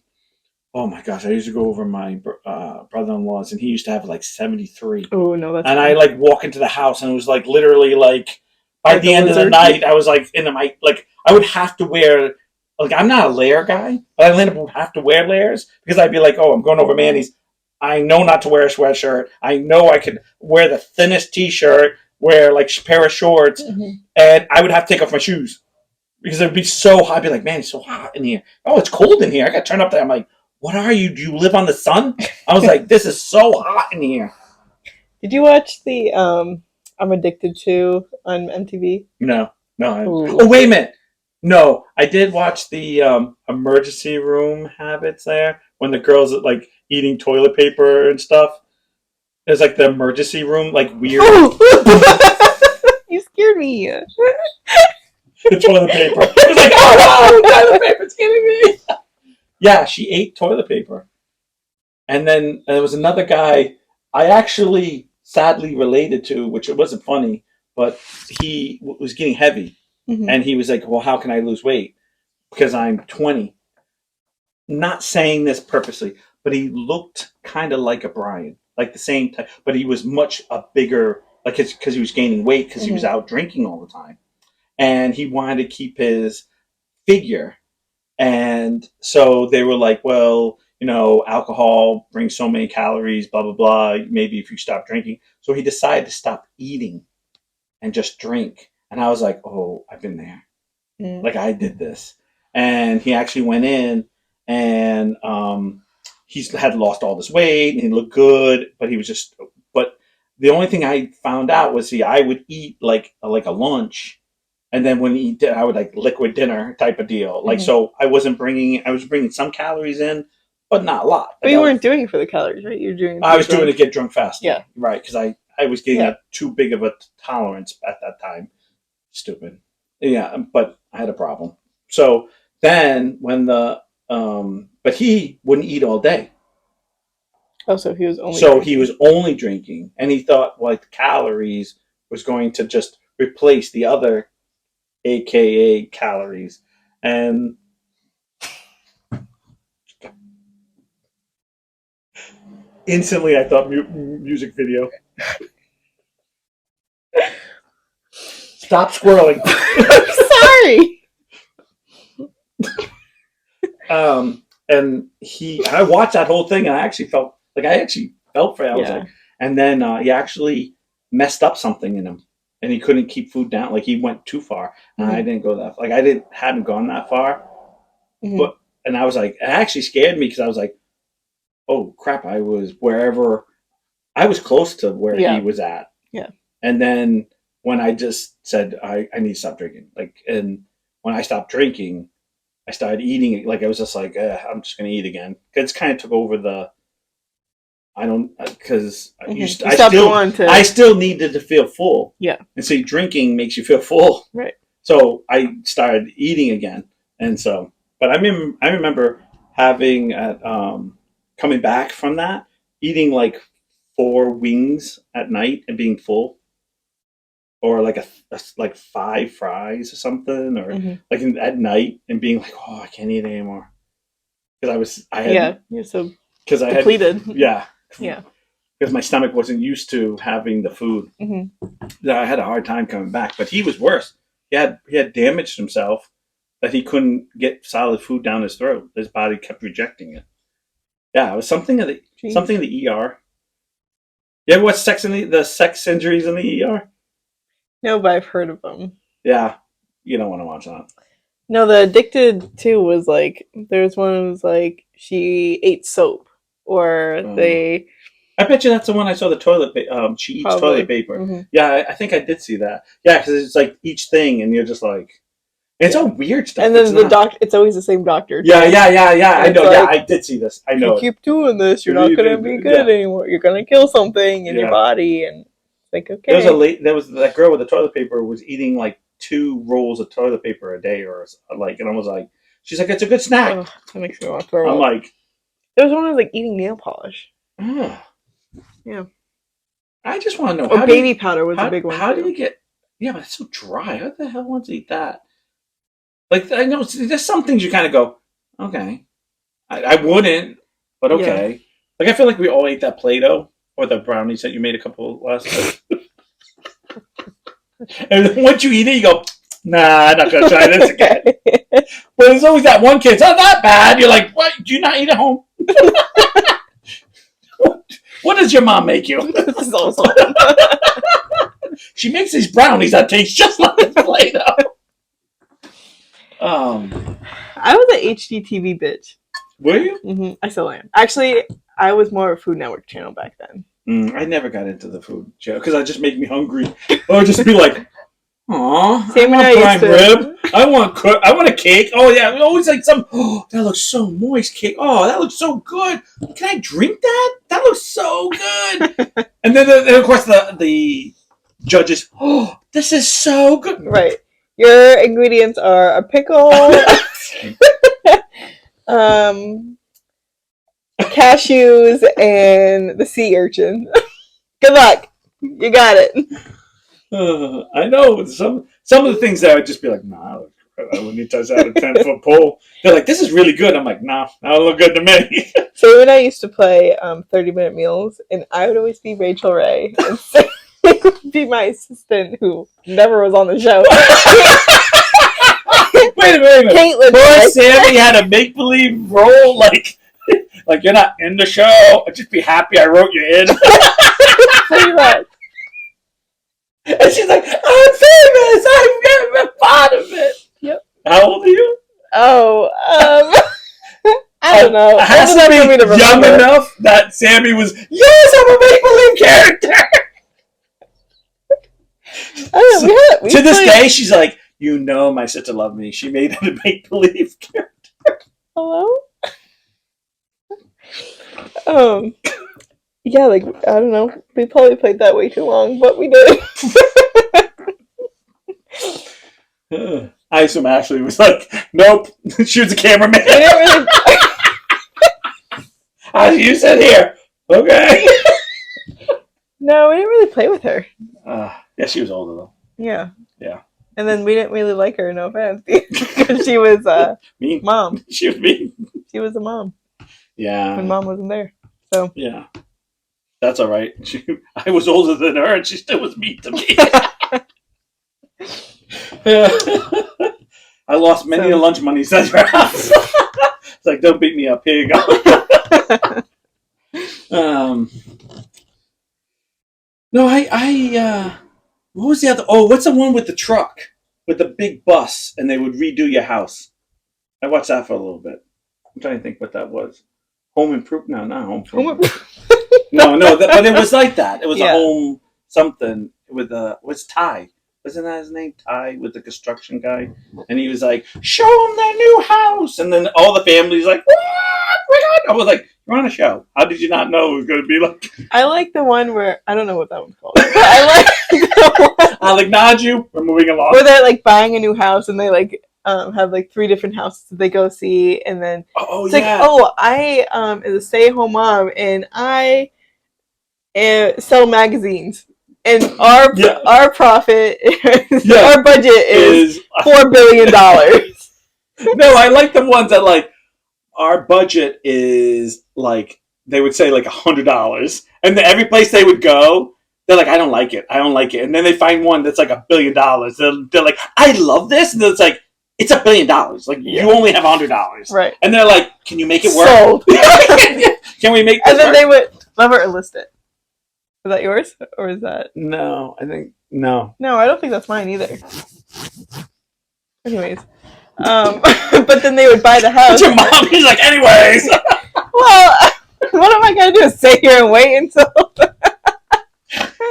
Speaker 2: oh my gosh, I used to go over my brother-in-law's and he used to have like 73.
Speaker 1: Oh no, that's.
Speaker 2: And I like walk into the house and it was like literally like by the end of the night I was like in my like I would have to wear like I'm not a layer guy, but I would have to wear layers because I'd be like, oh, I'm going over Manny's. I know not to wear a sweatshirt. I know I could wear the thinnest T-shirt, wear like a pair of shorts, and I would have to take off my shoes because it would be so hot. I'd be like, man, it's so hot in here. Oh, it's cold in here. I got to turn up there. I'm like, what are you? Do you live on the sun? I was like, this is so hot in here.
Speaker 1: Did you watch the I'm Addicted To on MTV?
Speaker 2: No. Oh, wait a minute. No, I did watch the emergency room habits there when the girls like eating toilet paper and stuff. It was like the emergency room, like weird.
Speaker 1: You scared me.
Speaker 2: The toilet paper. It was like, oh no, toilet paper's getting me. Yeah, she ate toilet paper. And then there was another guy I actually sadly related to, which it wasn't funny, but he was getting heavy. And he was like, well, how can I lose weight? Because I'm 20. Not saying this purposely, but he looked kind of like a Brian, like the same type, but he was much a bigger, like because he was gaining weight because he was out drinking all the time. And he wanted to keep his figure. And so they were like, well, you know, alcohol brings so many calories, blah, blah, blah. Maybe if you stop drinking. So he decided to stop eating and just drink. And I was like, oh, I've been there. Like I did this. And he actually went in and he had lost all this weight and he looked good, but he was just, but the only thing I found out was I would eat like a lunch. And then when he did, I would like liquid dinner type of deal. Like, so I was bringing some calories in, but not a lot.
Speaker 1: But you weren't doing it for the calories, right? You're doing it.
Speaker 2: I was doing it to get drunk faster.
Speaker 1: Yeah.
Speaker 2: Right. Because I was getting too big of a tolerance at that time. Stupid. Yeah. But I had a problem. So then when but he wouldn't eat all day.
Speaker 1: Oh, so he was only.
Speaker 2: So drinking. He was only drinking. And he thought like calories was going to just replace the other AKA calories. And instantly I thought music video. Stop squirreling.
Speaker 1: I'm sorry.
Speaker 2: And I watched that whole thing and I actually felt for it. I was like, and then he actually messed up something in him. And he couldn't keep food down. Like he went too far, and I didn't go that far. Like I hadn't gone that far, but and I was like, it actually scared me because I was like, oh crap! I was close to where he was at.
Speaker 1: Yeah.
Speaker 2: And then when I just said I need to stop drinking, like, and when I stopped drinking, I started eating. Like I was just like, I'm just gonna eat again. It's kind of took over the. I don't because I still needed to feel full.
Speaker 1: Yeah.
Speaker 2: And see, drinking makes you feel full.
Speaker 1: Right.
Speaker 2: So I started eating again, and so But I remember having coming back from that, eating like 4 wings at night and being full, or like like 5 fries or something, or
Speaker 1: Hmm.
Speaker 2: like at night and being like, oh, I can't eat anymore because I had
Speaker 1: Yeah, you're so
Speaker 2: because I had
Speaker 1: depleted.
Speaker 2: yeah
Speaker 1: Yeah.
Speaker 2: because my stomach wasn't used to having the food.
Speaker 1: Hmm.
Speaker 2: I had a hard time coming back, but he was worse. He had damaged himself that he couldn't get solid food down his throat. His body kept rejecting it. Yeah, it was something in
Speaker 1: Jeez.
Speaker 2: the ER. You ever watch the sex injuries in the ER?
Speaker 1: No, but I've heard of them.
Speaker 2: Yeah, you don't want to watch that.
Speaker 1: No, the addicted too was like there's one that was like she ate soap or
Speaker 2: Oh.
Speaker 1: they
Speaker 2: I bet you that's the one I saw. The she eats toilet
Speaker 1: probably.
Speaker 2: paper.
Speaker 1: Hmm.
Speaker 2: Yeah, I think I did see that. Yeah, because it's like each thing, and you're just like, it's
Speaker 1: Yeah.
Speaker 2: all weird stuff.
Speaker 1: And
Speaker 2: It's
Speaker 1: then the
Speaker 2: not.
Speaker 1: doc it's always the same doctor too.
Speaker 2: Yeah.
Speaker 1: And
Speaker 2: I
Speaker 1: it's
Speaker 2: know. Yeah,
Speaker 1: like
Speaker 2: I did see this. I
Speaker 1: if you
Speaker 2: know it.
Speaker 1: keep doing this, you're not gonna be good
Speaker 2: Yeah,
Speaker 1: anymore. You're gonna kill something in your
Speaker 2: yeah.
Speaker 1: body and it's like
Speaker 2: There
Speaker 1: okay.
Speaker 2: was that girl with the toilet paper was eating like 2 rolls of toilet paper a day, or like, and I was like, she's like, it's a good snack.
Speaker 1: Ugh, that makes me want to throw
Speaker 2: I'm
Speaker 1: up.
Speaker 2: like,
Speaker 1: There was one that was like eating nail polish.
Speaker 2: ugh.
Speaker 1: Yeah.
Speaker 2: I just want to know
Speaker 1: Or baby powder was a big one
Speaker 2: how do
Speaker 1: too.
Speaker 2: you get? Yeah, but it's so dry. How the hell wants to eat that? Like, I know there's some things you kind of go, okay, I wouldn't, but
Speaker 1: Yeah.
Speaker 2: okay. Like, I feel like we all ate that Play-Doh or the brownies that you made a couple last time. And then once you eat it, you go, nah, I'm not gonna try this again. But there's always that one kid. It's not that bad. You're like, what? Do you not eat at home? What does your mom make you?
Speaker 1: This is awesome.
Speaker 2: She makes these brownies that taste just like the Play-Doh.
Speaker 1: I was an HGTV bitch.
Speaker 2: Were you?
Speaker 1: Hmm. I still am. Actually, I was more of a Food Network channel back then.
Speaker 2: I never got into the food show because it just make me hungry. Or I'd just be like, "Aw, I
Speaker 1: Sam and I
Speaker 2: want prime
Speaker 1: used to.
Speaker 2: rib. I want a cake. Oh yeah, always like some. Oh, that looks so moist. Cake. Oh, that looks so good. Can I drink that? That looks so good." And then of course the judges. Oh, this is so good.
Speaker 1: Right. Your ingredients are a pickle, cashews, and the sea urchin. Good luck. You got it.
Speaker 2: I know some of the things that I'd just be like, nah, I wouldn't even touch that with a 10-foot pole. They're like, this is really good. I'm like, nah, that don't look good to me.
Speaker 1: So when I used to play 30-minute meals, and I would always be Rachel Ray, and Sam would be my assistant who never was on the show.
Speaker 2: Wait a minute.
Speaker 1: Caitlin.
Speaker 2: Poor Sammy had a make believe role, like you're not in the show. I'd just be happy I wrote you in.
Speaker 1: Pretty much.
Speaker 2: And she's like, I'm famous. I'm getting a part of it.
Speaker 1: Yep.
Speaker 2: How old are you?
Speaker 1: Oh, I don't know.
Speaker 2: It has to be young enough that Sammy was, yes, I'm a make believe character. To this day, she's like, you know, my sister loved me. She made it a make believe character.
Speaker 1: Hello? Yeah, like, I don't know. We probably played that way too long, but we did.
Speaker 2: I assume Ashley was like, nope, she was a cameraman. As you sit here. Okay.
Speaker 1: No, we didn't really play with her.
Speaker 2: Yeah, she was older though.
Speaker 1: Yeah.
Speaker 2: Yeah.
Speaker 1: And then we didn't really like her, no offense. Because she was
Speaker 2: mean.
Speaker 1: Mom.
Speaker 2: She was mean.
Speaker 1: She was a mom.
Speaker 2: Yeah.
Speaker 1: When Mom wasn't there. So.
Speaker 2: Yeah. That's all right. I was older than her and she still was mean to me. I lost many lunch monies at your house. It's like, don't beat me up. Here you go. No, what was the other? Oh, what's the one with the truck? With the big bus and they would redo your house. I watched that for a little bit. I'm trying to think what that was. Home Improvement? No, not Home Improvement. No, but it was like that. It was a home something with what's Ty? Wasn't that his name? Ty, with the construction guy, and he was like, "Show them their new house," and then all the family's like, "What? I was like, "You're on a show. How did you not know it was going to be like?"
Speaker 1: I like the one where I don't know what that one's called. But I like the one.
Speaker 2: I'll acknowledge you. We're moving along.
Speaker 1: Where they're like buying a new house and they like have like 3 different houses that they go see, and then
Speaker 2: Oh
Speaker 1: it's like,
Speaker 2: yeah.
Speaker 1: oh, I is a stay-at-home mom, and I sell magazines, and our profit, our budget is $4 billion.
Speaker 2: No, I like the ones that like our budget is like they would say like $100, and then every place they would go, they're like, I don't like it, and then they find one that's like $1 billion. They're like, I love this, and then it's like it's $1 billion. Like you only have $100,
Speaker 1: right?
Speaker 2: And they're like, can you make it work?
Speaker 1: Sold.
Speaker 2: Can we make this
Speaker 1: and then
Speaker 2: work?
Speaker 1: they would love it or list it. Is that yours, or is that?
Speaker 2: No, I think no.
Speaker 1: No, I don't think that's mine either. Anyways, but then they would buy the house.
Speaker 2: Your mom is like, anyways.
Speaker 1: Well, what am I gonna do? Sit here and wait until?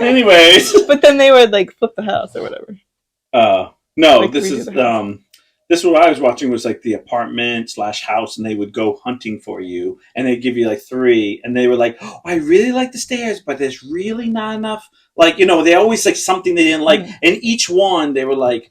Speaker 2: Anyways.
Speaker 1: But then they would like flip the house or whatever.
Speaker 2: No,
Speaker 1: like,
Speaker 2: this is this is what I was watching was like the apartment / house, and they would go hunting for you, and they'd give you like 3, and they were like, oh, I really like the stairs, but there's really not enough. Like, they always like something they didn't like, and each one they were like,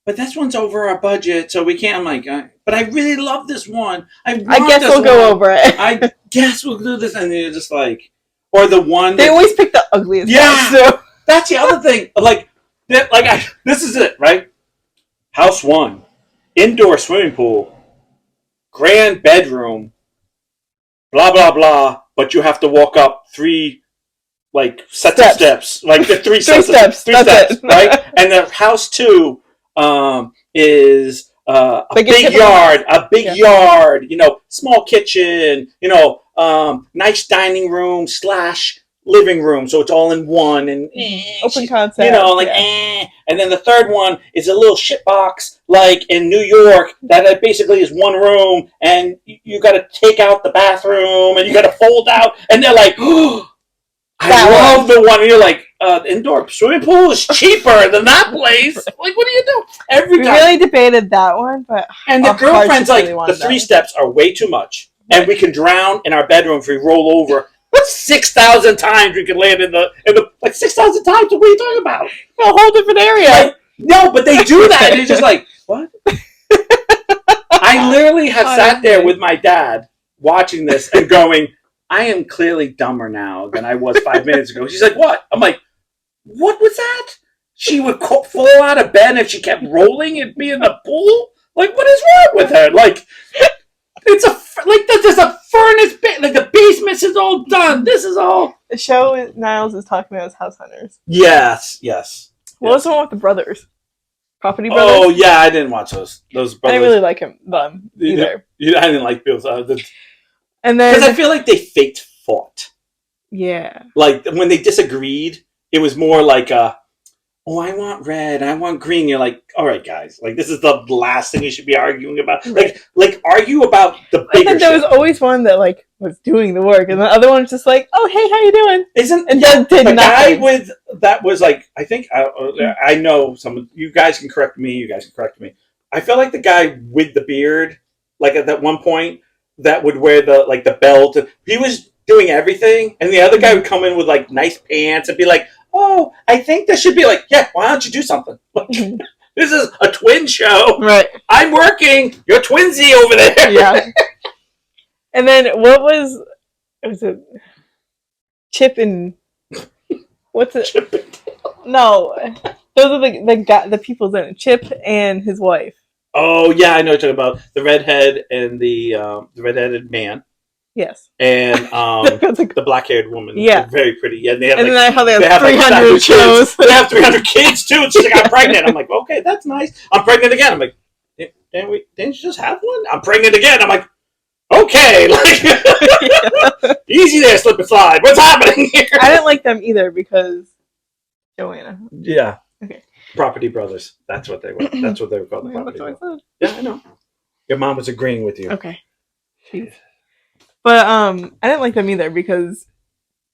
Speaker 2: but this one's over our budget, so we can't. I'm like, but I really love this one. I
Speaker 1: guess we'll go over it.
Speaker 2: I guess we'll do this, and you're just like, or the one
Speaker 1: they always pick the ugliest.
Speaker 2: Yeah,
Speaker 1: one, so.
Speaker 2: That's the other thing. This is it, right? House 1, indoor swimming pool, grand bedroom, blah blah blah. But you have to walk up 3 sets of steps, like the 3 steps, 3 steps, right? And the house 2 is a big yard, small kitchen, nice dining room / living room, so it's all in one, and
Speaker 1: open concept,
Speaker 2: and then the third one is a little shit box like in New York that basically is one room, and you got to take out the bathroom and you got to fold out, and they're like, oh, I love the one, and you're like, indoor swimming pool is cheaper than that place. Like, what do you do? We
Speaker 1: really debated that one, but
Speaker 2: and the girlfriend's like, the 3 steps are way too much, and we can drown in our bedroom if we roll over. 6,000 times we could land in the 6,000 times. What are you talking about?
Speaker 1: A whole different area.
Speaker 2: No, but they do that, and it's just like, what? I literally have sat there with my dad watching this and going, I am clearly dumber now than I was 5 minutes ago. She's like, what? I'm like, what was that? She would fall out of bed if she kept rolling and be in the pool? Like, what is wrong with her? Like, there's a furnace, like the basement is all done. This is all.
Speaker 1: The show Niles is talking about is House Hunters.
Speaker 2: Yes.
Speaker 1: What was the one with the brothers? Property Brothers?
Speaker 2: Oh, yeah, I didn't watch those brothers.
Speaker 1: I didn't really like them either.
Speaker 2: I didn't like Bill's.
Speaker 1: And then...
Speaker 2: Because I feel like they faked fought.
Speaker 1: Yeah.
Speaker 2: Like, when they disagreed, it was more like oh, I want red, I want green. You're like, all right, guys, like this is the last thing you should be arguing about.
Speaker 1: Right.
Speaker 2: Like argue about the bigger shit.
Speaker 1: There was always one that like was doing the work, and the other one was just like, oh, hey, how you doing?
Speaker 2: The guy with that was like, I think I know some. You guys can correct me. I felt like the guy with the beard, like at that one point, that would wear the belt. He was doing everything, and the other guy would come in with like nice pants and be like, oh, I think this should be like, yeah, why don't you do something? This is a twin show.
Speaker 1: Right.
Speaker 2: I'm working. You're twinsy over there.
Speaker 1: Yeah. And then what was it? Chip and... What's it?
Speaker 2: Chip and Dale.
Speaker 1: No. Those are the people's in it. Chip and his wife.
Speaker 2: Oh, yeah, I know what you're talking about. The redhead and the redheaded man.
Speaker 1: Yes.
Speaker 2: And the black-haired woman.
Speaker 1: Yeah.
Speaker 2: They're very pretty. Yeah, they have,
Speaker 1: and then how they have 300
Speaker 2: like,
Speaker 1: shows.
Speaker 2: They have 300 kids, too. And she's like, I'm pregnant. I'm like, okay, that's nice. I'm pregnant again. I'm like, didn't you just have one? I'm pregnant again. I'm like, okay. Like, easy there, slip and slide. What's happening here?
Speaker 1: I didn't like them either because Joanna.
Speaker 2: Yeah.
Speaker 1: Okay.
Speaker 2: Property Brothers. That's what they were. That's what they were called. The Property Brothers. Yeah, I know. Your mom was agreeing with you.
Speaker 1: Okay. Jeez. But I didn't like them either because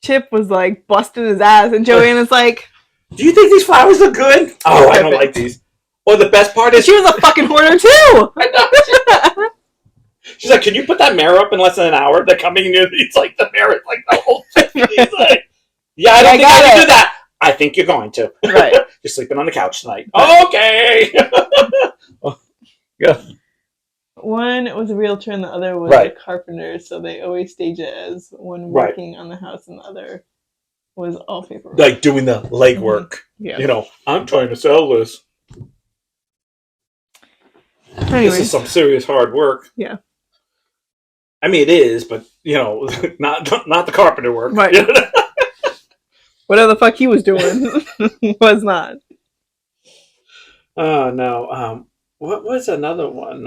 Speaker 1: Chip was like busting his ass, and Joanna's like,
Speaker 2: do you think these flowers look good? Oh, I don't like these. Or the best part is
Speaker 1: she was a fucking hoarder too.
Speaker 2: I know. She's like, can you put that mirror up in less than an hour? They're coming in. It's like the mirror, like the whole thing. He's like, yeah, I don't think I can do that. I think you're going to.
Speaker 1: Right.
Speaker 2: You're sleeping on the couch tonight. Okay.
Speaker 1: it was a realtor and the other was
Speaker 2: Right.
Speaker 1: a carpenter, so they always stage it as one
Speaker 2: Right.
Speaker 1: working on the house and the other was all paperwork.
Speaker 2: Like doing the legwork.
Speaker 1: Yeah.
Speaker 2: You know, I'm trying to sell this.
Speaker 1: Anyways.
Speaker 2: This is some serious hard work.
Speaker 1: Yeah.
Speaker 2: I mean, it is, but you know, not the carpenter work.
Speaker 1: Right. Whatever the fuck he was doing was not.
Speaker 2: Oh no. What was another one?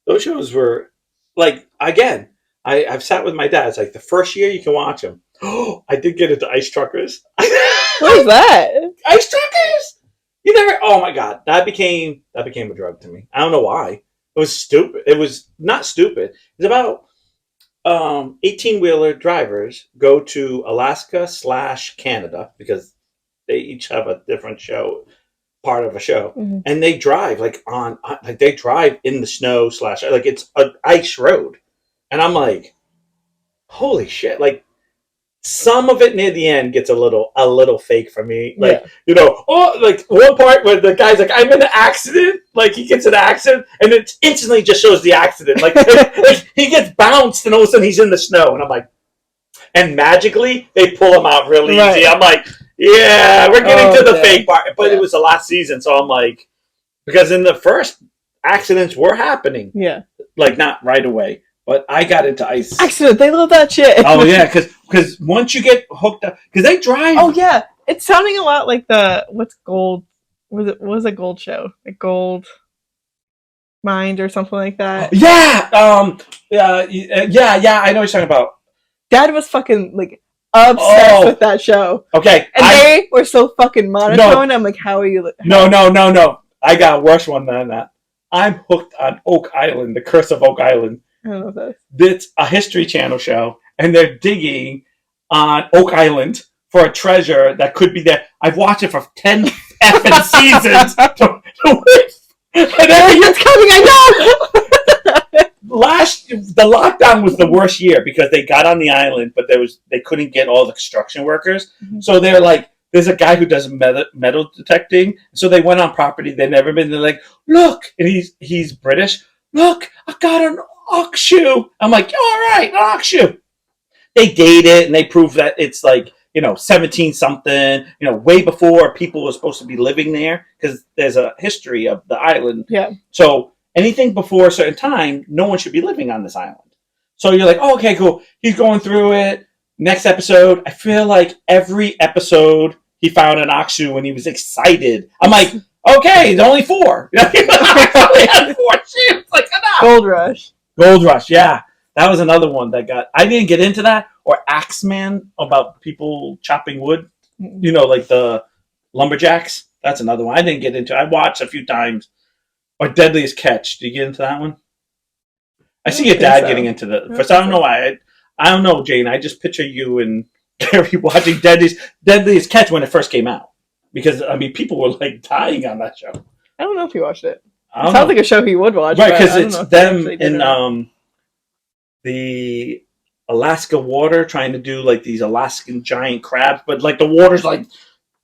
Speaker 2: Those shows were like, again, I've sat with my dad. It's like the first year you can watch them. Oh, I did get into Ice Truckers.
Speaker 1: What is that?
Speaker 2: Ice Truckers? You never? Oh my god, that became a drug to me. I don't know why. It was stupid. It was not stupid. It's about 18-wheeler drivers go to Alaska / Canada because they each have a different show, part of a show, and they drive like they drive in the snow / like it's an ice road, and I'm like, holy shit! Like some of it near the end gets a little fake for me. Like, you know, like one part where the guy's like, I'm in an accident. Like he gets in an accident and it instantly just shows the accident. Like, like he gets bounced and all of a sudden he's in the snow. And I'm like, and magically they pull him out really easy. I'm like, yeah, we're getting to the fake part. But it was the last season. So I'm like, because in the first accidents were happening.
Speaker 1: Yeah.
Speaker 2: Like not right away. But I got into ice.
Speaker 1: Accident. They love that shit.
Speaker 2: Oh yeah, because once you get hooked up, because they drive.
Speaker 1: Oh yeah, it's sounding a lot like the what's Gold? Was a Gold show? Like Gold Mind or something like that.
Speaker 2: Yeah. Yeah. I know what you're talking about.
Speaker 1: Dad was fucking like obsessed with that show.
Speaker 2: Okay.
Speaker 1: And they were so fucking monotone. No. I'm like, how are you?
Speaker 2: No. I got a worse one than that. I'm hooked on Oak Island, The Curse of Oak Island.
Speaker 1: I don't know what that is.
Speaker 2: It's a History Channel show, and they're digging on Oak Island for a treasure that could be there. I've watched it for 10 effing seasons.
Speaker 1: It's coming, I know!
Speaker 2: The lockdown was the worst year because they got on the island, but they couldn't get all the construction workers. Mm-hmm. So they're like, there's a guy who does metal detecting. So they went on property they've never been. They're like, look, and he's British. Look, I got an ox shoe. I'm like, all right, an ox shoe. They date it and they prove that it's like, 17 something, way before people were supposed to be living there because there's a history of the island.
Speaker 1: Yeah.
Speaker 2: So anything before a certain time, no one should be living on this island. So you're like, oh, okay, cool. He's going through it. Next episode, I feel like every episode he found an ox shoe and he was excited. I'm like, okay, it's only 4. I only had 4 shoes. Like, enough. Gold Rush, yeah. That was another one that I didn't get into that. Or Axeman, about people chopping wood. Like the lumberjacks. That's another one I didn't get into. I watched a few times. Or Deadliest Catch. Did you get into that one? I see your dad getting into the... First, I don't know why. I don't know, Jane. I just picture you and Gary watching Deadliest Catch when it first came out. Because, people were like dying on that show.
Speaker 1: I don't know if he watched it. It sounds like a show he would watch.
Speaker 2: Right, because it's them in the Alaska water trying to do like these Alaskan giant crabs, but like the water's like,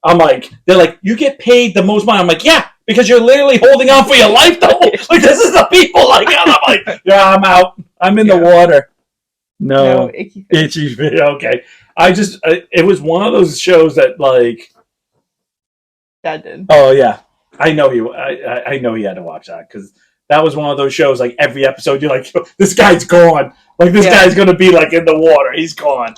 Speaker 2: they're like, you get paid the most money. I'm like, yeah, because you're literally holding on for your life though. Like this is the people like, and I'm like, yeah, I'm out. I'm in the water. No, itchy feet. Okay. It was one of those shows that like.
Speaker 1: Dad did.
Speaker 2: Oh yeah. I know I know he had to watch that because that was one of those shows. Like every episode, you're like, "This guy's gone. Like this guy's gonna be like in the water. He's gone."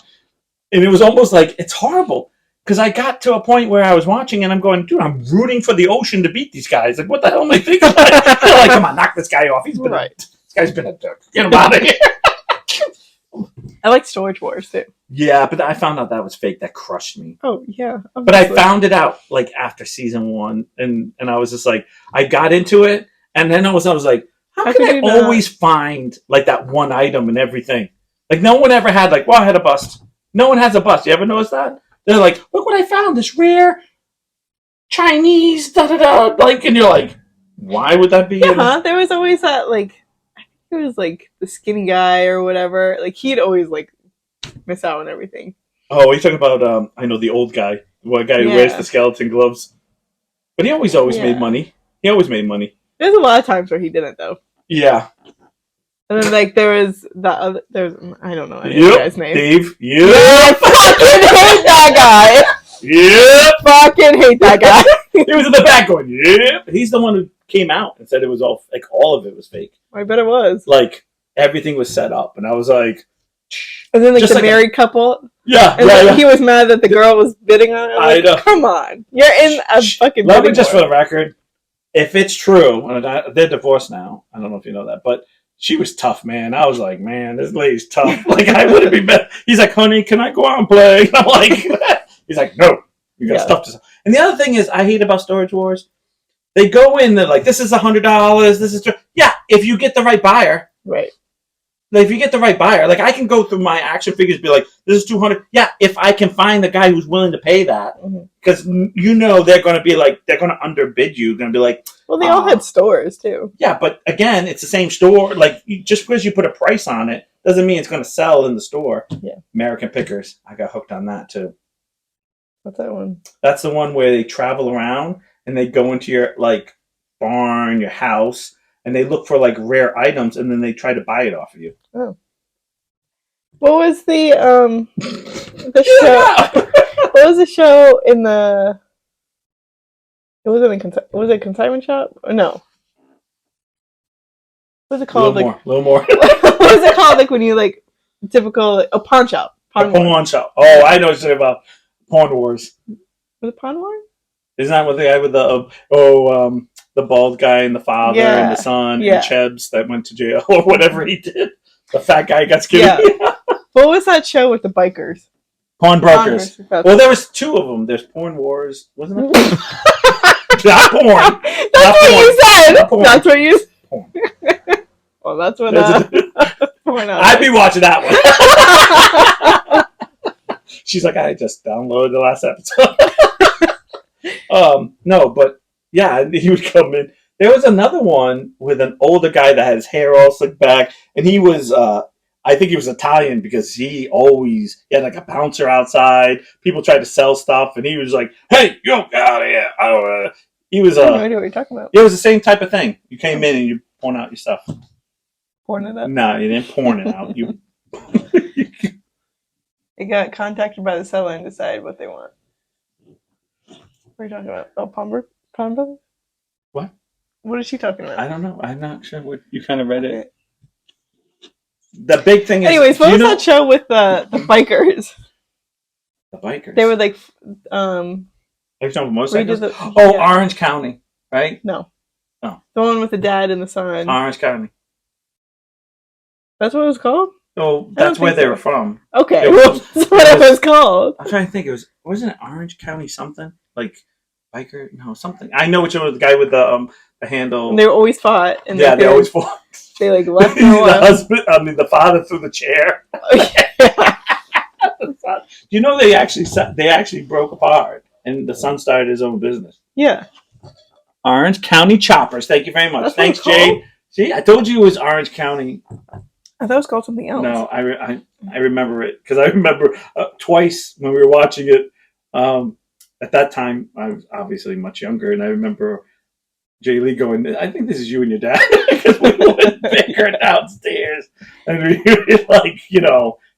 Speaker 2: And it was almost like it's horrible because I got to a point where I was watching and I'm going, "Dude, I'm rooting for the ocean to beat these guys. Like, what the hell am I thinking?" They're like, "Come on, knock this guy off. This guy's been a dick. Get him out of here."
Speaker 1: I like Storage Wars too.
Speaker 2: Yeah, but I found out that was fake. That crushed me.
Speaker 1: Oh yeah, obviously.
Speaker 2: But I found it out like after season 1, and I was just like, I got into it, and then I was like, how can I always find like that one item and everything? Like no one ever had like, well, I had a bust. No one has a bust. You ever notice that? They're like, look what I found. This rare Chinese da da da. Like, and you're like, why would that be?
Speaker 1: Yeah, there was always that like. It was like the skinny guy or whatever. Like he'd always like miss out on everything.
Speaker 2: Oh, you're talking about I know the old guy, one guy who wears the skeleton gloves, but he always made money. He always made money.
Speaker 1: There's a lot of times where he didn't though.
Speaker 2: Yeah,
Speaker 1: And then like there was the other. There's I don't know any
Speaker 2: Yep,
Speaker 1: guy's name.
Speaker 2: Dave.
Speaker 1: Yeah, I fucking hate that guy.
Speaker 2: Yep.
Speaker 1: Fucking hate that guy.
Speaker 2: He was in the back going, yep. He's the one who came out and said it was all like all of it was fake.
Speaker 1: I bet it was.
Speaker 2: Like everything was set up, and I was like,
Speaker 1: and then like
Speaker 2: just
Speaker 1: the
Speaker 2: like
Speaker 1: married couple.
Speaker 2: Yeah,
Speaker 1: And
Speaker 2: yeah,
Speaker 1: he was mad that the girl was bidding on it.
Speaker 2: I know.
Speaker 1: Come on, you're in a fucking.
Speaker 2: Let me just for the record, if it's true, and they're divorced now. I don't know if you know that, but she was tough, man. I was like, man, this lady's tough. Like I wouldn't be better. He's like, honey, can I go out and play? And I'm like, he's like, no, you got stuff to. And the other thing is, I hate about Storage Wars. They go in, they're like, this is $100. This is yeah. If you get the right buyer,
Speaker 1: right.
Speaker 2: Like if you get the right buyer, like I can go through my action figures, and be like, this is $200. Yeah, if I can find the guy who's willing to pay that, because you know they're going to be like, they're going to underbid you. Going to be like,
Speaker 1: well, they all had stores too.
Speaker 2: Yeah, but again, it's the same store. Like just because you put a price on it doesn't mean it's going to sell in the store.
Speaker 1: Yeah,
Speaker 2: American Pickers, I got hooked on that too.
Speaker 1: What's that one?
Speaker 2: That's the one where they travel around and they go into your like barn, your house. And they look for like rare items, and then they try to buy it off of you.
Speaker 1: Oh, what was the show? What was the show in the? It wasn't was it a consignment shop? Or no. What was it called?
Speaker 2: A little more.
Speaker 1: What was it called? Like when you like typical a pawn shop.
Speaker 2: Pawn shop. Oh, I know what you're talking about. Pawn Wars.
Speaker 1: Was it Pawn Wars?
Speaker 2: Isn't that what the guy with the bald guy and the father and the son and Chebs that went to jail or whatever he did? The fat guy got scared.
Speaker 1: Yeah. What was that show with the bikers?
Speaker 2: Pawnbrokers. Well, there was two of them. There's Porn Wars, wasn't it? Not porn.
Speaker 1: That's what you said. That's what you said.
Speaker 2: Porn.
Speaker 1: Well, that's what
Speaker 2: I'd be watching that one. She's like, I just downloaded the last episode. No, but yeah, he would come in. There was another one with an older guy that had his hair all slicked back, and he was, I think he was Italian because he had like a bouncer outside. People tried to sell stuff, and he was like, "Hey, yo, get out of here!" He was.
Speaker 1: I have no idea what you're talking about.
Speaker 2: It was the same type of thing. You came in and you porn out your stuff.
Speaker 1: Porn it up?
Speaker 2: No, you didn't porn it out. You.
Speaker 1: They got contacted by the seller and decided what they want. What are you talking about? Oh, Pawn Brothers?
Speaker 2: What?
Speaker 1: What is she talking about?
Speaker 2: I don't know. I'm not sure what you kind of read it. The big thing is.
Speaker 1: Anyways, what was that show with the bikers?
Speaker 2: The bikers.
Speaker 1: They were like,
Speaker 2: Are you talking motorcycles?
Speaker 1: Yeah.
Speaker 2: Orange County, right?
Speaker 1: No.
Speaker 2: Oh.
Speaker 1: The one with the dad and the son.
Speaker 2: Orange County.
Speaker 1: That's what it was called?
Speaker 2: Oh, that's where they were from.
Speaker 1: Okay, well, that's what it was called.
Speaker 2: I'm trying to think. Wasn't it Orange County something? Like biker? No, something. I know which one was the guy with the handle.
Speaker 1: And they always fought. And
Speaker 2: they always fought.
Speaker 1: They like left for a while.
Speaker 2: The father threw the chair. You know they actually broke apart, and the son started his own business.
Speaker 1: Yeah.
Speaker 2: Orange County Choppers. Thank you very much.
Speaker 1: That's
Speaker 2: Thanks, Jade. See, I told you it was Orange County.
Speaker 1: I thought it was called something else.
Speaker 2: No, I remember it because I remember twice when we were watching it. At that time, I was obviously much younger, and I remember Jay Lee going, "I think this is you and your dad," because we went bigger downstairs, and we would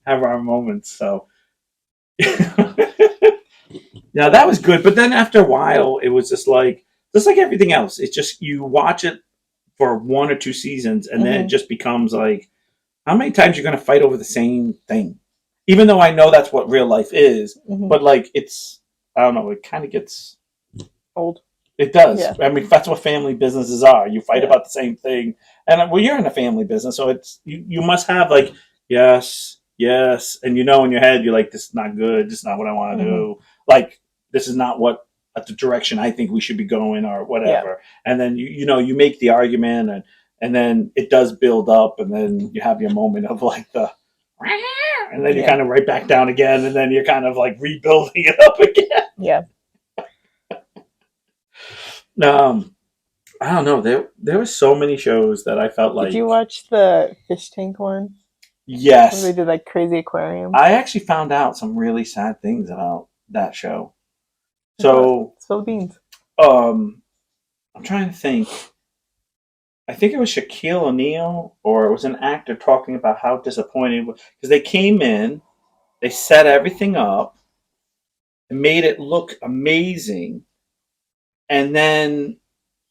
Speaker 2: have our moments. So, yeah, that was good. But then after a while, it was just like everything else. It's just you watch it for 1 or 2 seasons, and then it just becomes like, how many times you're going to fight over the same thing? Even though I know that's what real life is, but like it's, I don't know, it kind of gets
Speaker 1: old.
Speaker 2: It does.
Speaker 1: Yeah.
Speaker 2: I mean, that's what family businesses are. You fight about the same thing. And well, you're in a family business, so it's you must have like, yes, and in your head, you're like, this is not good. This is not what I want to do. Like, this is not what the direction I think we should be going or whatever. Yeah. And then you make the argument and then it does build up, and then you have your moment of like and then you're kind of right back down again, and then you're kind of like rebuilding it up again.
Speaker 1: Yeah.
Speaker 2: I don't know. There were so many shows that I felt like.
Speaker 1: Did you watch the fish tank one?
Speaker 2: Yes.
Speaker 1: Where they did like crazy aquarium.
Speaker 2: I actually found out some really sad things about that show. So
Speaker 1: spill the beans.
Speaker 2: I'm trying to think. I think it was Shaquille O'Neal or it was an actor talking about how disappointed because they came in, they set everything up, and made it look amazing, and then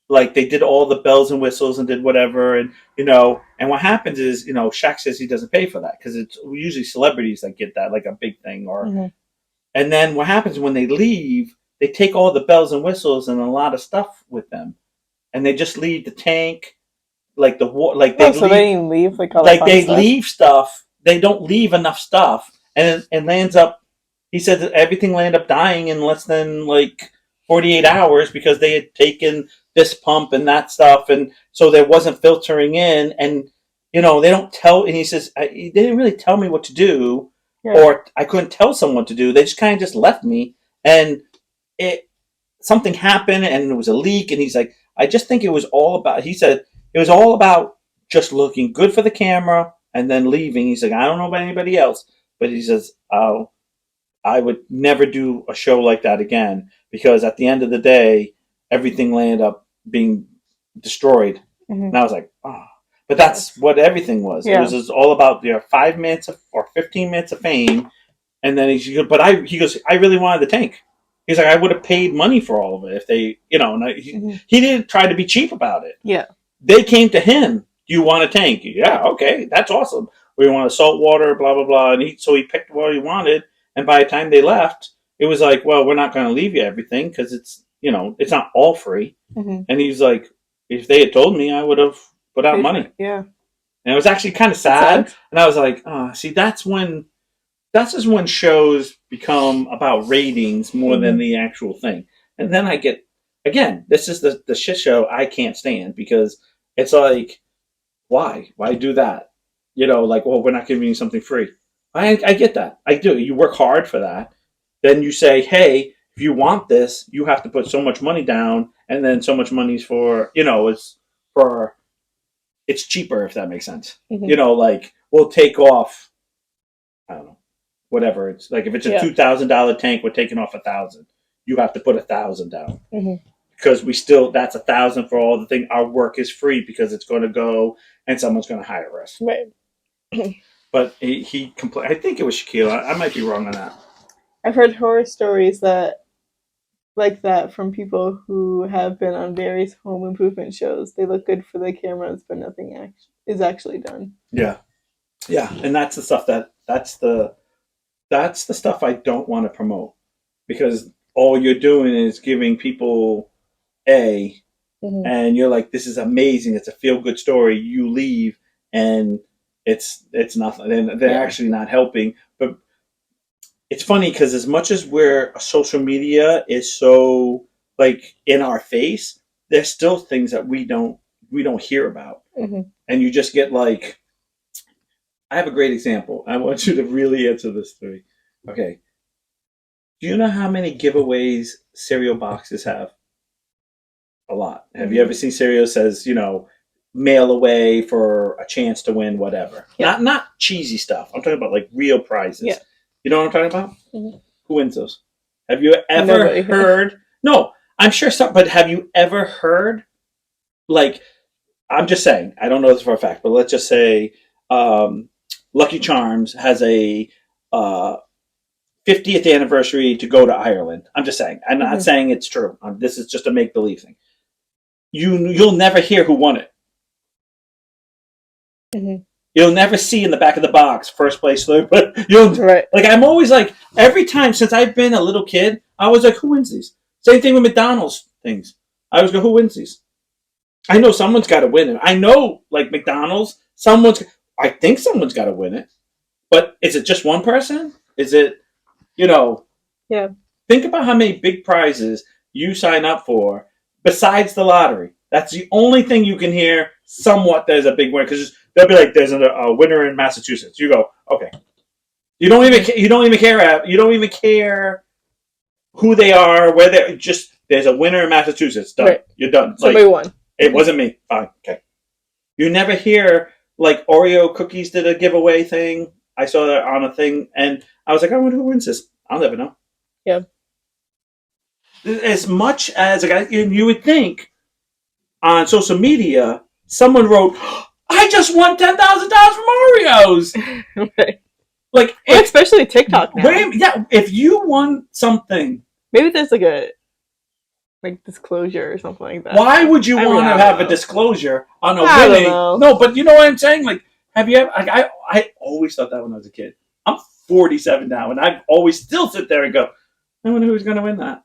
Speaker 2: like they did all the bells and whistles and did whatever, and and what happens is Shaq says he doesn't pay for that because it's usually celebrities that get that like a big thing or,
Speaker 1: Mhm.
Speaker 2: and then what happens when they leave, they take all the bells and whistles and a lot of stuff with them, and they just leave the tank, like the war, like
Speaker 1: Oh,
Speaker 2: they
Speaker 1: so they
Speaker 2: leave,
Speaker 1: didn't leave like all the
Speaker 2: like
Speaker 1: fun
Speaker 2: they
Speaker 1: stuff.
Speaker 2: leave stuff. They don't leave enough stuff, and it lands up. He said that everything landed up dying in less than like 48 hours because they had taken this pump and that stuff, and so there wasn't filtering in, and they don't tell. And he says they didn't really tell me what to do,
Speaker 1: Yeah.
Speaker 2: or I couldn't tell someone to do. They just kind of just left me, and it something happened and it was a leak, and he's like, I just think it was all about, he said it was all about just looking good for the camera and then leaving. He's like, I don't know about anybody else, but he says, oh, I would never do a show like that again because at the end of the day everything landed up being destroyed.
Speaker 1: Hmm.
Speaker 2: And I was like, oh, but that's what everything was. It was
Speaker 1: Yeah.
Speaker 2: just all about 5 minutes or 15 minutes of fame, and then he goes, I really wanted the tank. He's like, I would have paid money for all of it if they, and
Speaker 1: Hmm.
Speaker 2: he didn't try to be cheap about it.
Speaker 1: Yeah.
Speaker 2: They came to him. Do you want a tank? Yeah, okay, that's awesome. We want a salt water, blah blah blah, and so he picked what he wanted. And by the time they left, it was like, well, we're not going to leave you everything because it's not all free.
Speaker 1: Hmm.
Speaker 2: And he's like, if they had told me, I would have put out
Speaker 1: Paid for
Speaker 2: money.
Speaker 1: it. Yeah.
Speaker 2: And it was actually kind of
Speaker 1: That's
Speaker 2: sad.
Speaker 1: sad.
Speaker 2: And I was like, oh, see, that's just when shows become about ratings more than
Speaker 1: Hmm.
Speaker 2: the actual thing. And then I get, again, this is the shit show I can't stand because it's like, why? Why do that? Like, well, we're not giving you something free. I get that. I do. You work hard for that. Then you say, hey, if you want this, you have to put so much money down, and then so much money's for, it's for, it's cheaper, if that makes sense.
Speaker 1: Hmm.
Speaker 2: Like, we'll take off, I don't know, whatever. It's like if it's a
Speaker 1: Yeah.
Speaker 2: $2,000 tank, we're taking off 1,000. You have to put 1,000 down
Speaker 1: Hmm.
Speaker 2: because that's 1,000 for all the thing. Our work is free because it's going to go and someone's going to hire us.
Speaker 1: Right.
Speaker 2: But he complained. I think it was Shaquille. I might be wrong on that.
Speaker 1: I've heard horror stories that like that from people who have been on various home improvement shows. They look good for the cameras, but nothing is actually done.
Speaker 2: Yeah, yeah, and that's the stuff that's the stuff I don't want to promote because all you're doing is giving people a
Speaker 1: Hmm.
Speaker 2: and you're like, this is amazing. It's a feel good story. You leave and it's nothing. And they're
Speaker 1: Yeah.
Speaker 2: actually not helping. But it's funny because as much as where social media is so like in our face, there's still things that we don't hear about,
Speaker 1: Hmm.
Speaker 2: and you just get like, I have a great example. I want you to really answer this to me. Okay, do you know how many giveaways cereal boxes have? A lot. Have you
Speaker 1: Hmm.
Speaker 2: ever seen cereal says, mail away for a chance to win whatever?
Speaker 1: Yeah.
Speaker 2: Not cheesy stuff. I'm talking about like real
Speaker 1: Yeah.
Speaker 2: prizes. You know what I'm talking about?
Speaker 1: Hmm.
Speaker 2: Who wins those? Have you ever
Speaker 1: Nobody.
Speaker 2: heard? No, I'm sure some, but have you ever heard? Like, I'm just saying, I don't know this for a fact, but let's just say um, Lucky Charms has a uh, 50th anniversary to go to Ireland. I'm just saying. I'm not
Speaker 1: Hmm.
Speaker 2: saying it's true. This is just a make believe thing. You'll never hear who won it.
Speaker 1: Hmm.
Speaker 2: You'll never see in the back of the box first place, but you'll
Speaker 1: Right.
Speaker 2: like. I'm always like every time since I've been a little kid, I was like, who wins these? Same thing with McDonald's things. I always go, who wins these? I know someone's got to win it. I know, like McDonald's, someone's. I think someone's got to win it, but is it just one person? Is it, you know?
Speaker 1: Yeah.
Speaker 2: Think about how many big prizes you sign up for besides the lottery. That's the only thing you can hear. Somewhat, there's a big winner because they'll be like, "There's a winner in Massachusetts." You go, okay. You don't even care who they are, where they're just. There's a winner in Massachusetts. Done.
Speaker 1: Right.
Speaker 2: You're done.
Speaker 1: Somebody
Speaker 2: Like
Speaker 1: won.
Speaker 2: it wasn't me. Fine. Okay. You never hear like Oreo cookies did a giveaway thing. I saw that on a thing, and I was like, I wonder who wins this. I'll never know.
Speaker 1: Yeah.
Speaker 2: As much as a guy, you would think on social media, someone wrote, "I just won $10,000 from Oreos."
Speaker 1: Right.
Speaker 2: Like,
Speaker 1: well, especially TikTok now.
Speaker 2: If you won something,
Speaker 1: maybe there's like a disclosure or something like that.
Speaker 2: Why would you want to have a disclosure on a winning? No, but you know what I'm saying? Like, have you ever? Like, I always thought that when I was a kid. I'm 47 now, and I always still sit there and go, I wonder who's going to win that.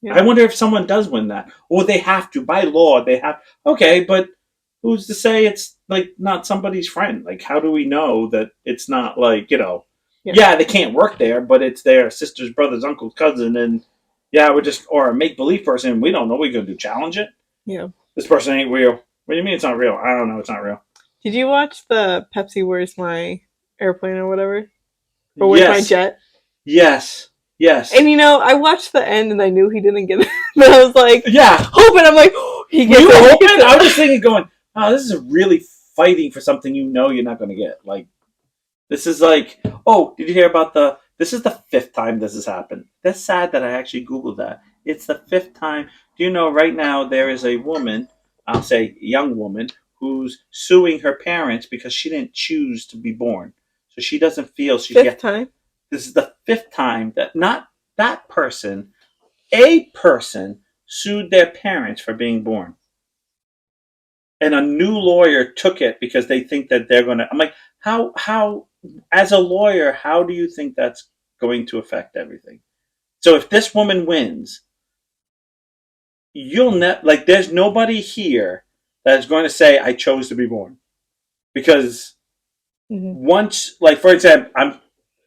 Speaker 2: Yeah. I wonder if someone does win that, or they have to by law. They have. Okay, but who's to say it's like not somebody's friend? Like, how do we know that it's not like Yeah, they can't work there, but it's their sister's brother's uncle's cousin, and we're just or a make believe person. We don't know. We're gonna do challenge it. Yeah, this person ain't real. What do you mean it's not real? I don't know. It's not real.
Speaker 1: Did you watch the Pepsi "Where's My Airplane" or whatever? Or "Where's My Jet"?
Speaker 2: Yes. Yes.
Speaker 1: And I watched the end and I knew he didn't get it. But I was like, hoping. I'm like, oh, he gets it.
Speaker 2: Hoping? I was just thinking, going, oh, this is really fighting for something you're not going to get. Like, this is like, oh, did you hear about this is the 5th time this has happened. That's sad that I actually Googled that. It's the 5th time. Do you know right now there is a woman, I'll say young woman, who's suing her parents because she didn't choose to be born. So she doesn't feel she gets...
Speaker 1: 5th time?
Speaker 2: This is the 5th time that not that person, a person sued their parents for being born. And a new lawyer took it because they think that they're going to... I'm like, how, as a lawyer, how do you think that's going to affect everything? So if this woman wins, there's nobody here that is going to say, I chose to be born. Because once, like, for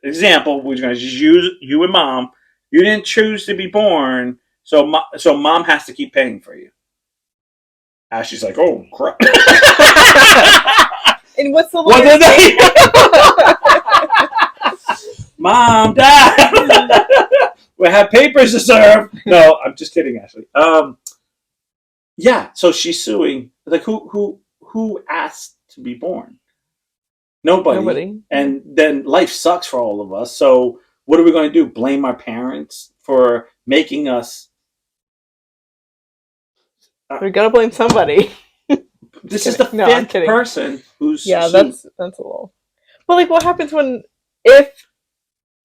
Speaker 2: example, we're going to just use you and mom. You didn't choose to be born, so mom has to keep paying for you. Ashley's like, oh crap.
Speaker 1: And what's the
Speaker 2: what did they? Mom, Dad, we have papers to serve. No, I'm just kidding, Ashley. Yeah. So she's suing. Like, who asked to be born? Nobody. And then life sucks for all of us. So what are we going to do? Blame our parents for making us?
Speaker 1: We gotta blame somebody.
Speaker 2: This is the 5th person who's
Speaker 1: sued. That's a little. But like, what happens if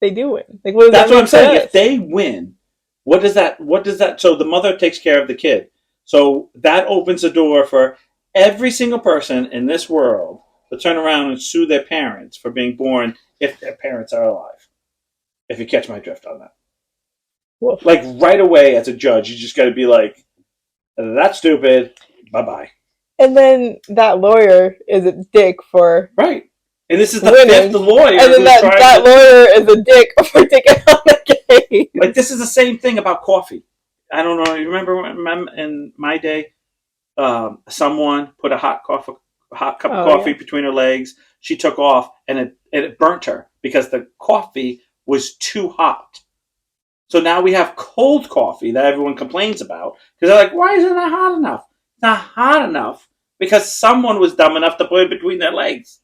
Speaker 1: they do win? Like, what does
Speaker 2: that's what I'm saying. If they win, what does that? So the mother takes care of the kid. So that opens the door for every single person in this world to turn around and sue their parents for being born if their parents are alive. If you catch my drift on that. Woof. Like, right away as a judge, you just got to be like, that's stupid. Bye-bye.
Speaker 1: And then that lawyer is a dick for...
Speaker 2: Right. And this is the winning. 5th lawyer.
Speaker 1: And then that lawyer is a dick for taking on the case.
Speaker 2: Like, this is the same thing about coffee. I don't know. You remember in my day, someone put a hot cup of coffee between her legs. She took off, and it burnt her because the coffee was too hot. So now we have cold coffee that everyone complains about because they're like, why isn't it hot enough? It's not hot enough because someone was dumb enough to put it between their legs.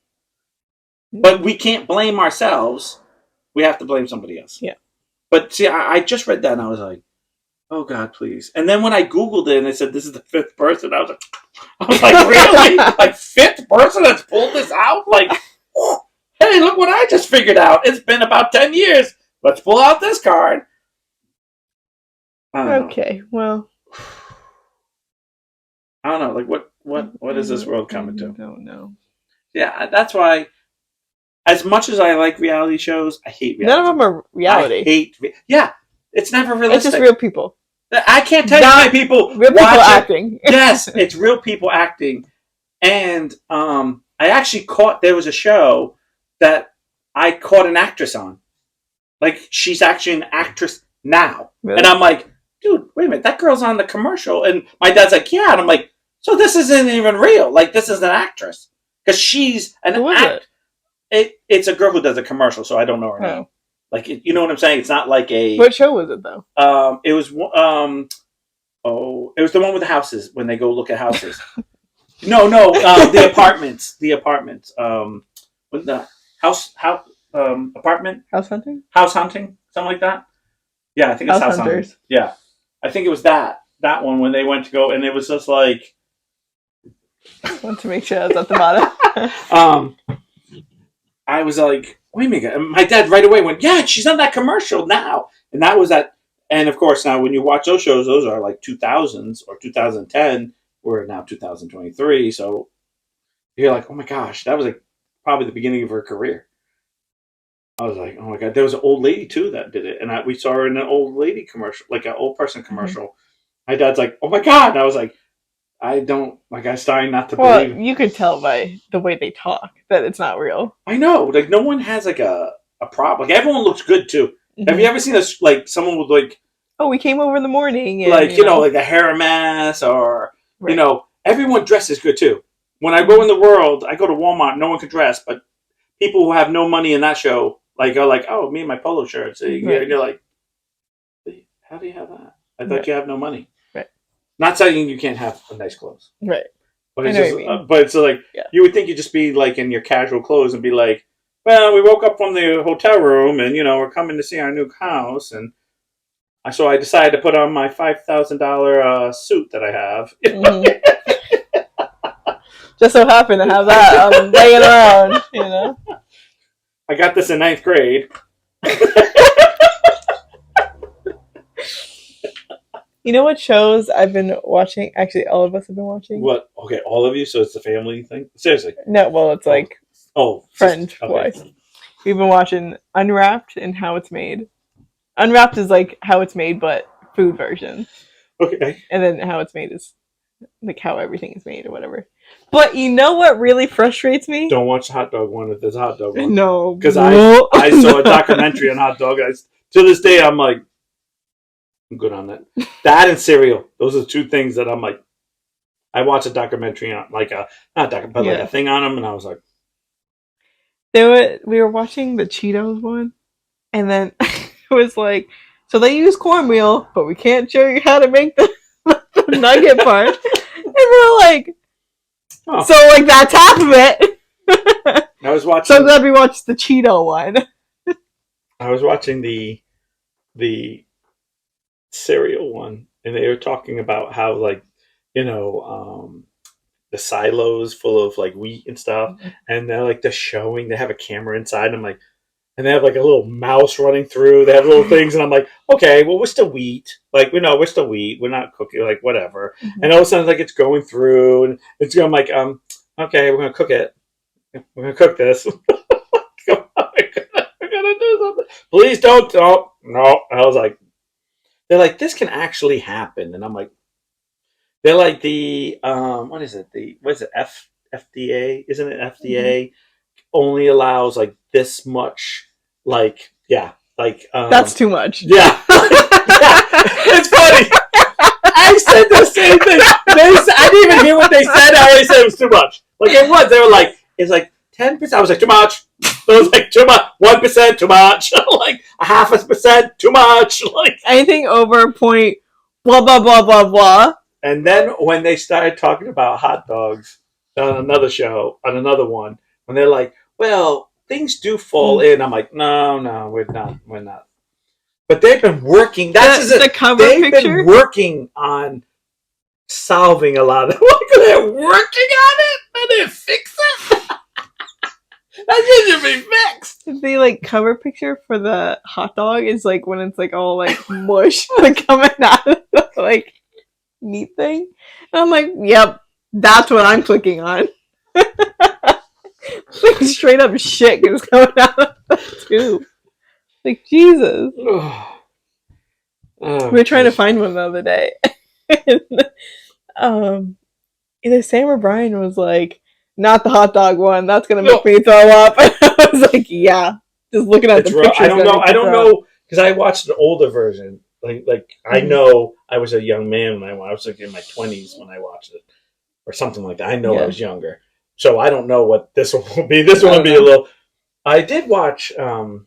Speaker 2: But we can't blame ourselves. We have to blame somebody else. Yeah. But see, I just read that and I was like, oh God, please. And then when I Googled it and it said this is the 5th person, I was like, really? Like, 5th person that's pulled this out? Like, hey, look what I just figured out. It's been about 10 years. Let's pull out this card.
Speaker 1: Okay, well,
Speaker 2: I don't know. Like, what is this world coming to?
Speaker 1: I don't know.
Speaker 2: Yeah, that's why. As much as I like reality shows, I hate reality.
Speaker 1: None of them are reality.
Speaker 2: Yeah, it's never realistic.
Speaker 1: It's just real people.
Speaker 2: I can't tell you how many people
Speaker 1: real people acting.
Speaker 2: Yes, it's real people acting. And I actually there was a show that I caught an actress on. Like, she's actually an actress now. Really? And I'm like, dude, wait a minute, that girl's on the commercial. And my dad's like, yeah. And I'm like, so this isn't even real. Like, this is an actress. Because she's an actress. It's a girl who does a commercial, so I don't know her name. Like, you know what I'm saying? It's not like a...
Speaker 1: What show was it, though?
Speaker 2: It was... it was the one with the houses, when they go look at houses. No, the apartments. The apartments. With the apartment?
Speaker 1: House hunting?
Speaker 2: House hunting, something like that. Yeah, I think it's House Hunters. Yeah. I think it was that one when they went to go, and it was just like...
Speaker 1: I want to make sure that's at the bottom.
Speaker 2: I was like, wait a minute. And my dad right away went, yeah, she's on that commercial now. And that was that. And of course, now when you watch those shows, those are like 2000s or 2010. We're now 2023. So you're like, oh my gosh, that was like probably the beginning of her career. I was like, oh my god, there was an old lady too that did it, and we saw her in an old lady commercial, like an old person commercial. Mm-hmm. My dad's like, oh my god, and I was like, I don't, like, I'm starting not to believe.
Speaker 1: Well, you could tell by the way they talk that it's not real.
Speaker 2: I know, like no one has like a problem. Like everyone looks good too. Mm-hmm. Have you ever seen us like someone with like,
Speaker 1: oh, we came over in the morning, and,
Speaker 2: like you know, like a hair mess or right. You know, everyone dresses good too. When I go in the world, I go to Walmart, no one can dress, but people who have no money in that show. Like, are like, oh, me and my polo shirts. Right. And you're like, how do you have that? I thought you have no money.
Speaker 1: Right.
Speaker 2: Not saying you can't have nice clothes.
Speaker 1: Right.
Speaker 2: But it's just, but it's like, you would think you'd just be like in your casual clothes and be like, well, we woke up from the hotel room and, you know, we're coming to see our new house. And so I decided to put on my $5,000 suit that I have.
Speaker 1: Mm-hmm. Just so happened to have that laying around, you know?
Speaker 2: I got this in 9th grade.
Speaker 1: You know what shows I've been watching? Actually, all of us have been watching.
Speaker 2: What? Okay, all of you? So it's the family thing? Seriously?
Speaker 1: No, well, it's like friend-wise.
Speaker 2: Okay.
Speaker 1: We've been watching Unwrapped and How It's Made. Unwrapped is like How It's Made, but food version.
Speaker 2: Okay.
Speaker 1: And then How It's Made is like how everything is made or whatever. But you know what really frustrates me?
Speaker 2: Don't watch the hot dog one if there's a hot dog one.
Speaker 1: No.
Speaker 2: Because I saw a documentary on hot dog. To this day, I'm like, I'm good on that. That and cereal. Those are the two things that I'm like, I watched a documentary on, like a, not documentary, but like a thing on them, and I was like.
Speaker 1: We were watching the Cheetos one, and then it was like, so they use cornmeal, but we can't show you how to make the nugget part. And we're like, oh. So like that's half of it.
Speaker 2: I was watching.
Speaker 1: So I'm glad we watched the Cheeto one.
Speaker 2: I was watching the cereal one, and they were talking about how, like, you know, the silos full of like wheat and stuff, mm-hmm. And they're like, they're showing, they have a camera inside, and I'm like, and they have like a little mouse running through, they have little things, and I'm like, okay, well, we're still wheat, like, we know we're still wheat, we're not cooking, like, whatever, mm-hmm. And all of a sudden, like, it's going through, and it's going like, okay, we're gonna cook it, we're gonna cook this. We're gonna do something. Please don't. Oh, no. I was like, they're like, this can actually happen, and I'm like, they're like the what is it? FDA? Isn't it FDA? Mm-hmm. Only allows like this much, like, yeah, like
Speaker 1: that's too much.
Speaker 2: Yeah. Yeah. It's funny. I said the same thing. I didn't even hear what they said. I already said it was too much. Like it was. They were like, it's like 10%. I was like, too much. It was like too much. 1% too much. Like 0.5% too much. Like
Speaker 1: anything over point blah blah blah blah blah.
Speaker 2: And then when they started talking about hot dogs on another show, on another one, when they're like, well, things do fall in. I'm like, no, we're not. But they've been working. That's
Speaker 1: the cover
Speaker 2: they've
Speaker 1: picture?
Speaker 2: Been working on solving a lot of. Look, they're working on it. They didn't fix it. That should be fixed.
Speaker 1: The like cover picture for the hot dog is like when it's like all like mush like coming out of the like meat thing. And I'm like, yep, that's what I'm clicking on. Like straight up shit is coming out of the tube. Like Jesus. We were trying to find one the other day. And, either Sam or Brian was like, not the hot dog one. That's gonna make me throw up. I was like, yeah. Just looking at the pictures.
Speaker 2: I don't know because I watched the older version. Like I know I was a young man when I was like in my 20s when I watched it, or something like that. I know I was younger, so I don't know what this one will be. This one will be a little. I did watch. I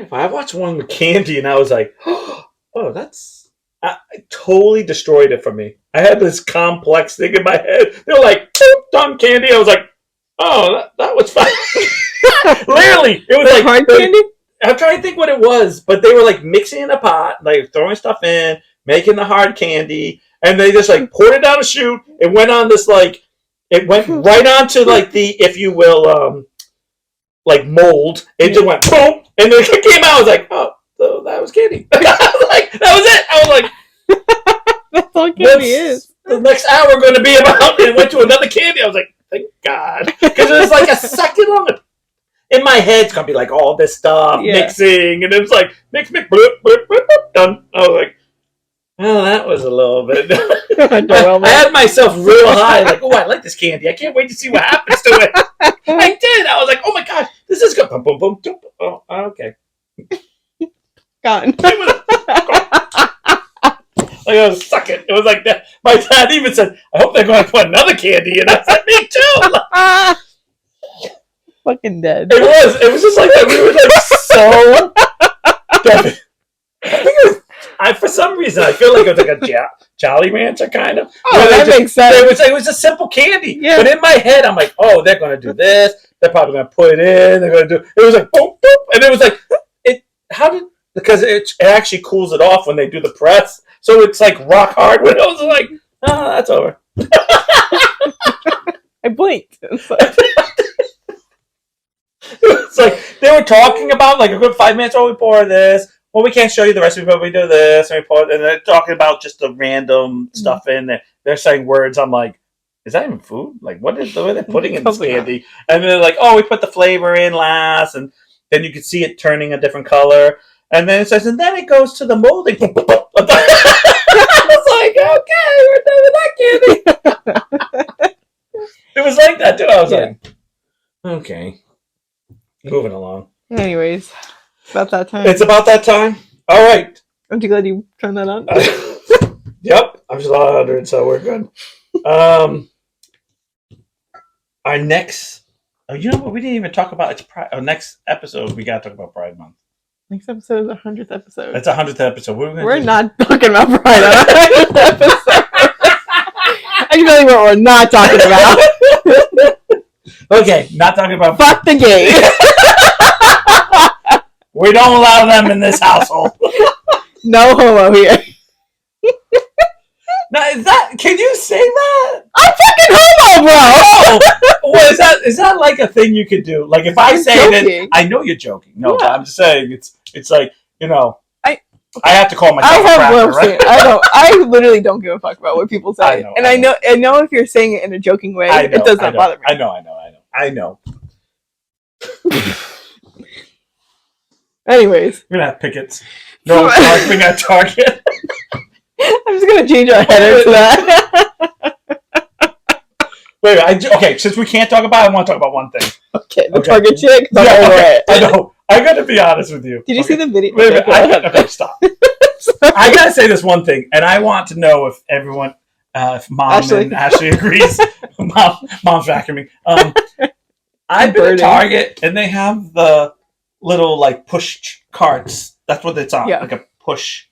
Speaker 2: watched one with candy, and I was like, oh, that's. I totally destroyed it for me. I had this complex thing in my head. They were like, done candy. I was like, oh, that was fine. Literally, it was like
Speaker 1: hard candy.
Speaker 2: I'm trying to think what it was, but they were like mixing in a pot, like throwing stuff in, making the hard candy, and they just like poured it down a chute. It went on this like, it went right onto like the, if you will, like mold. It just went boom, and then it came out. I was like, oh, so that was candy. I was like, that was it. I was like,
Speaker 1: that's all candy is.
Speaker 2: The next hour going to be about. And went to another candy. I was like, thank God, because it was like a second long. In my head, it's gonna be like all this stuff mixing, and it was like mix, bloop, bloop, bloop, bloop, done. I was like, well, that was a little bit. I had myself real high, like, oh, I like this candy. I can't wait to see what happens to it. I did. I was like, oh my God, this is good. Boom, boom, boom, boom. Oh, okay.
Speaker 1: Gone.
Speaker 2: Like, I was sucking. It was like that. My dad even said, I hope they're going to put another candy in. I said, me too.
Speaker 1: Fucking dead.
Speaker 2: It was just like that. We were like so. I think it was. For some reason, I feel like it was like a Jolly Rancher kind of.
Speaker 1: Oh, that makes sense.
Speaker 2: It was a simple candy. Yeah. But in my head, I'm like, oh, they're going to do this. They're probably going to put it in. They're going to do. It was like boom, boom, and it was like it. How did? Because it actually cools it off when they do the press, so it's like rock hard. When I was like, oh, that's over.
Speaker 1: I blinked.
Speaker 2: It's like they were talking about like a good 5 minutes. Oh, we pour this. Well, we can't show you the recipe, but we do this, and we pour it, and they're talking about just the random stuff in there. They're saying words. I'm like, is that even food? Like, what are they putting in this candy? And they're like, oh, we put the flavor in last, and then you can see it turning a different color. And then it says, and then it goes to the molding. I was like, okay, we're done with that candy. It was like that too. I was like, okay. Moving along.
Speaker 1: Anyways, about that time.
Speaker 2: It's about that time. All right.
Speaker 1: Aren't you glad you turned that on?
Speaker 2: Yep. I'm just 100, so we're good. Our next. Oh, you know what? We didn't even talk about it's Pride. Our next episode, we gotta talk about Pride Month.
Speaker 1: Next episode is 100th episode.
Speaker 2: It's 100th episode. What are we
Speaker 1: We're not talking about Pride on 100th episode. I can tell you what we're not talking about.
Speaker 2: Okay, not talking about.
Speaker 1: Fuck the gays.
Speaker 2: We don't allow them in this household.
Speaker 1: No homo here.
Speaker 2: Now, can you say that?
Speaker 1: I'm fucking homo, bro.
Speaker 2: Oh, well, is that like a thing you could do? Like if I say that, I know you're joking. No, but I'm just saying it's like, you know, I have to call myself. I have worse. Right?
Speaker 1: I literally don't give a fuck about what people say. I know if you're saying it in a joking way, it does not bother me.
Speaker 2: I know.
Speaker 1: Anyways,
Speaker 2: we're gonna have pickets. No parking at Target.
Speaker 1: I'm just gonna change our header to that.
Speaker 2: Wait, okay. Since we can't talk about it, I want to talk about one thing.
Speaker 1: Okay, the Target chick. I
Speaker 2: know. I got to be honest with you.
Speaker 1: Did you see the video?
Speaker 2: Wait a minute. Okay, stop. I gotta say this one thing, and I want to know if everyone, if Mom and Ashley agrees. Mom's vacuuming. I've been at Target, and they have the little like push carts. That's what it's on, like a push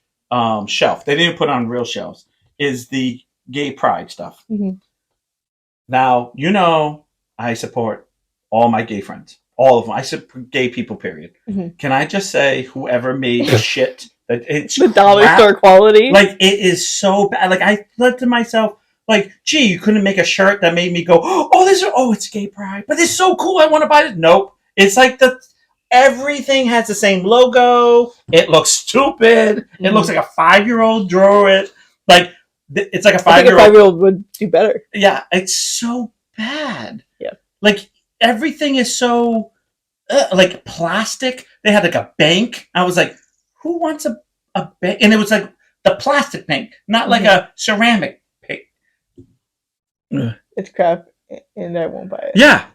Speaker 2: shelf. They didn't put on real shelves. Is the gay pride stuff. Mm-hmm. Now, you know, I support all my gay friends. All of them. I support gay people, period. Mm-hmm. Can I just say, whoever made the shit, that it's
Speaker 1: the dollar store quality?
Speaker 2: Like, it is so bad. Like, I thought to myself, like, gee, you couldn't make a shirt that made me go, it's gay pride. But it's so cool. I want to buy it. Nope. It's like everything has the same logo. It looks stupid. Mm-hmm. It looks like a 5-year-old drew it. Like, it's like a 5-year-old.
Speaker 1: I think a 5-year-old would do better.
Speaker 2: Yeah, it's so bad.
Speaker 1: Yeah.
Speaker 2: Like, everything is so, like, plastic. They had, like, a bank. I was like, who wants a bank? And it was, like, the plastic bank, not like a ceramic bank.
Speaker 1: It's crap, and I won't buy it.
Speaker 2: Yeah.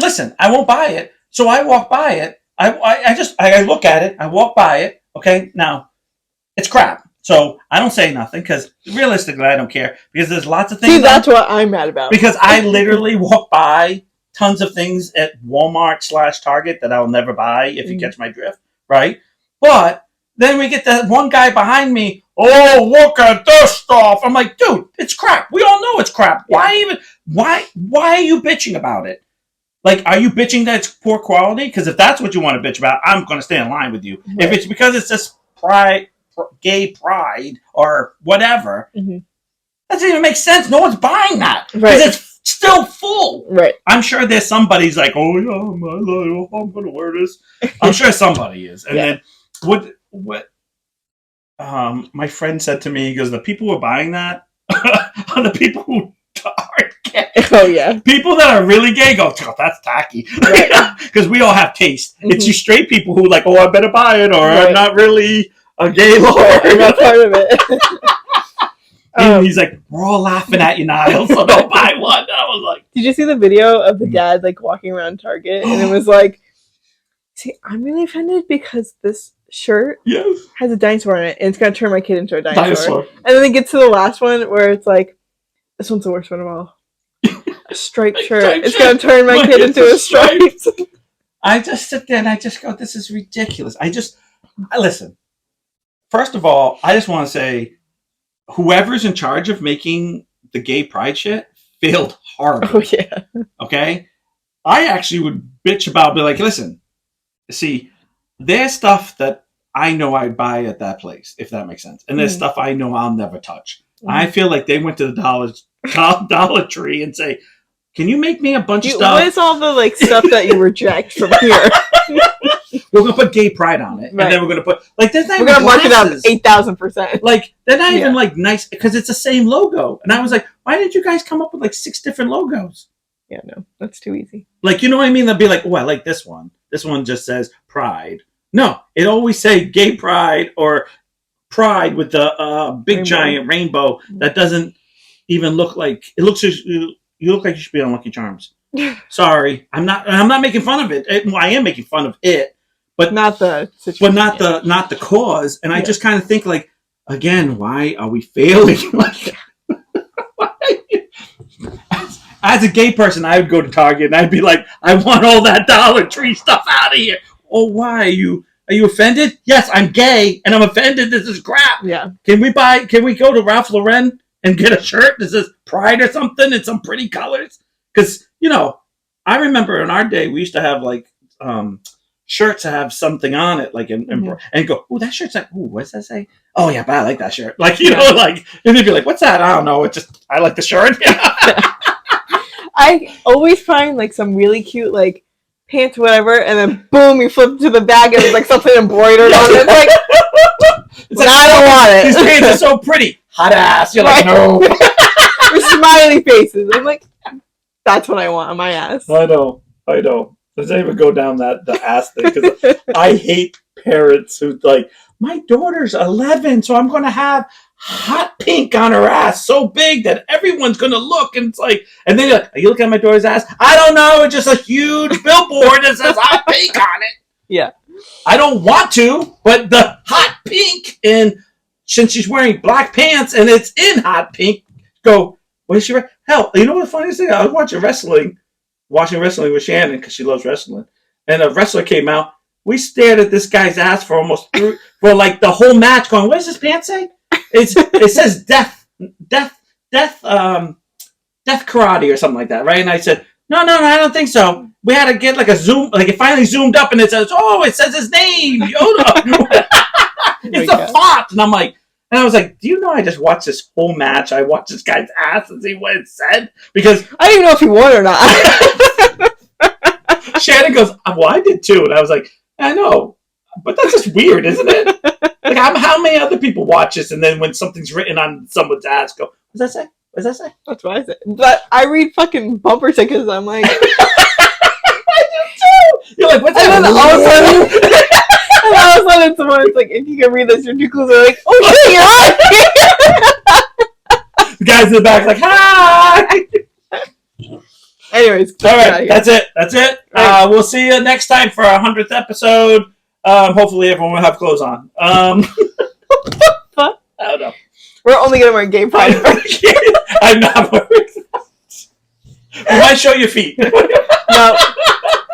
Speaker 2: Listen, I won't buy it. So I walk by it. I look at it. I walk by it. Okay? Now, it's crap. So I don't say nothing because realistically I don't care because there's lots of things.
Speaker 1: See, that's what I'm mad about.
Speaker 2: Because I literally walk by tons of things at Walmart/Target that I'll never buy if you catch my drift, right? But then we get that one guy behind me. Oh, look at this stuff! I'm like, dude, it's crap. We all know it's crap. Yeah. Why are you bitching about it? Like, are you bitching that it's poor quality? Because if that's what you want to bitch about, I'm going to stay in line with you. Right. If it's because it's just gay pride or whatever, That doesn't even make sense. No one's buying that because
Speaker 1: Right.
Speaker 2: it's still full.
Speaker 1: Right.
Speaker 2: I'm sure there's somebody's like, oh yeah, I'm gonna wear this. I'm sure somebody is. And then what my friend said to me, he goes, the people who are buying that are the people who aren't gay.
Speaker 1: Oh yeah.
Speaker 2: People that are really gay go, oh, that's tacky. Because we all have taste. Mm-hmm. It's you straight people who like, oh, I better buy it, or I'm not really a gay lord.
Speaker 1: I'm not part of it.
Speaker 2: And he's like, we're all laughing at you, Niall, so don't buy one. And I was like,
Speaker 1: did you see the video of the dad like walking around Target, and it was like, see, I'm really offended because this shirt has a dinosaur in it, and it's gonna turn my kid into a dinosaur. And then they get to the last one where it's like, this one's the worst one of all. A striped shirt. It's gonna turn my kid into a stripe.
Speaker 2: I just sit there and I just go, this is ridiculous. Listen. First of all, I just want to say, whoever's in charge of making the gay pride shit failed horribly.
Speaker 1: Oh yeah.
Speaker 2: Okay? I actually would bitch about, be like, listen, see, there's stuff that I know I'd buy at that place, if that makes sense. And there's stuff I know I'll never touch. I feel like they went to the Dollar Tree and say, can you make me a bunch of stuff?
Speaker 1: What is all the like stuff that you reject from here?
Speaker 2: We're gonna put gay pride on it, and then we're gonna put like there's not.
Speaker 1: We're gonna mark it up 8,000%.
Speaker 2: Like they're not even like nice because it's the same logo. And I was like, why didn't you guys come up with like 6 different logos?
Speaker 1: Yeah, no, that's too easy.
Speaker 2: Like, you know what I mean? They'll be like, oh, I like this one. This one just says pride. No, it always say gay pride or pride with the big giant rainbow that doesn't even look like it looks. You look like you should be on Lucky Charms. Sorry, I'm not making fun of it. Well, I am making fun of it, but
Speaker 1: not the situation.
Speaker 2: But not the cause. And I just kind of think like, again, why are we failing? Like, as a gay person, I would go to Target and I'd be like, I want all that Dollar Tree stuff out of here. Oh, why are you offended? Yes, I'm gay and I'm offended. This is crap.
Speaker 1: Yeah.
Speaker 2: Can we go to Ralph Lauren and get a shirt that says pride or something in some pretty colors? Because, I remember in our day, we used to have like shirts that have something on it, like, and go, oh, that shirt's like, oh, what's that say? Oh, yeah, but I like that shirt. Like, like, and they'd be like, what's that? I don't know. I like the shirt.
Speaker 1: I always find like some really cute, like, pants or whatever, and then boom, you flip to the bag and there's like something embroidered on it. It's like, I don't want it.
Speaker 2: These pants are so pretty. Hot ass. You're like, no.
Speaker 1: With smiley faces. I'm like, that's what I want on my ass.
Speaker 2: I know. Let's not even go down the ass thing, because I hate parents who like, my daughter's 11, so I'm going to have hot pink on her ass so big that everyone's going to look, and it's like, and then you're like, are you looking at my daughter's ass? I don't know. It's just a huge billboard that says hot pink on it.
Speaker 1: Yeah.
Speaker 2: I don't want to, but the hot pink, and since she's wearing black pants and it's in hot pink, go, what is she wearing? Hell, you know what the funniest thing? I was watching wrestling with Shannon because she loves wrestling, and a wrestler came out. We stared at this guy's ass for for like the whole match, going, what does this pants say? It says death karate or something like that, right? And I said, no, I don't think so. We had to get like a zoom, like it finally zoomed up, and it says his name, Yoda. It's a font, and I'm like, and I was like, do you know I just watched this whole match? I watched this guy's ass and see what it said, because
Speaker 1: I didn't even know if he won or not.
Speaker 2: Shannon goes, well, I did too, and I was like, I know, but that's just weird, isn't it? Like, how many other people watch this, and then when something's written on someone's ass, go, what does that say? What does that say?
Speaker 1: That's what I said. But I read fucking bumper stickers. I'm like,
Speaker 2: I do too. You're like, what's that?
Speaker 1: And then all of a sudden, someone's like, if you can read this, your two clues are like, oh shit, you're on.
Speaker 2: The guys in the back like, hi.
Speaker 1: Anyways,
Speaker 2: all right, that's it. Right. We'll see you next time for our 100th episode. Hopefully, everyone will have clothes on. I don't know.
Speaker 1: We're only gonna wear gay pride.
Speaker 2: I'm not wearing that. We might show your feet.
Speaker 1: No,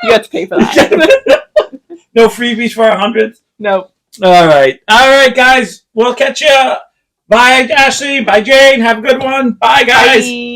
Speaker 1: you got to pay for that.
Speaker 2: No freebies for 100th?
Speaker 1: No.
Speaker 2: All right, guys. We'll catch you. Bye, Ashley. Bye, Jane. Have a good one. Bye, guys.
Speaker 1: Bye.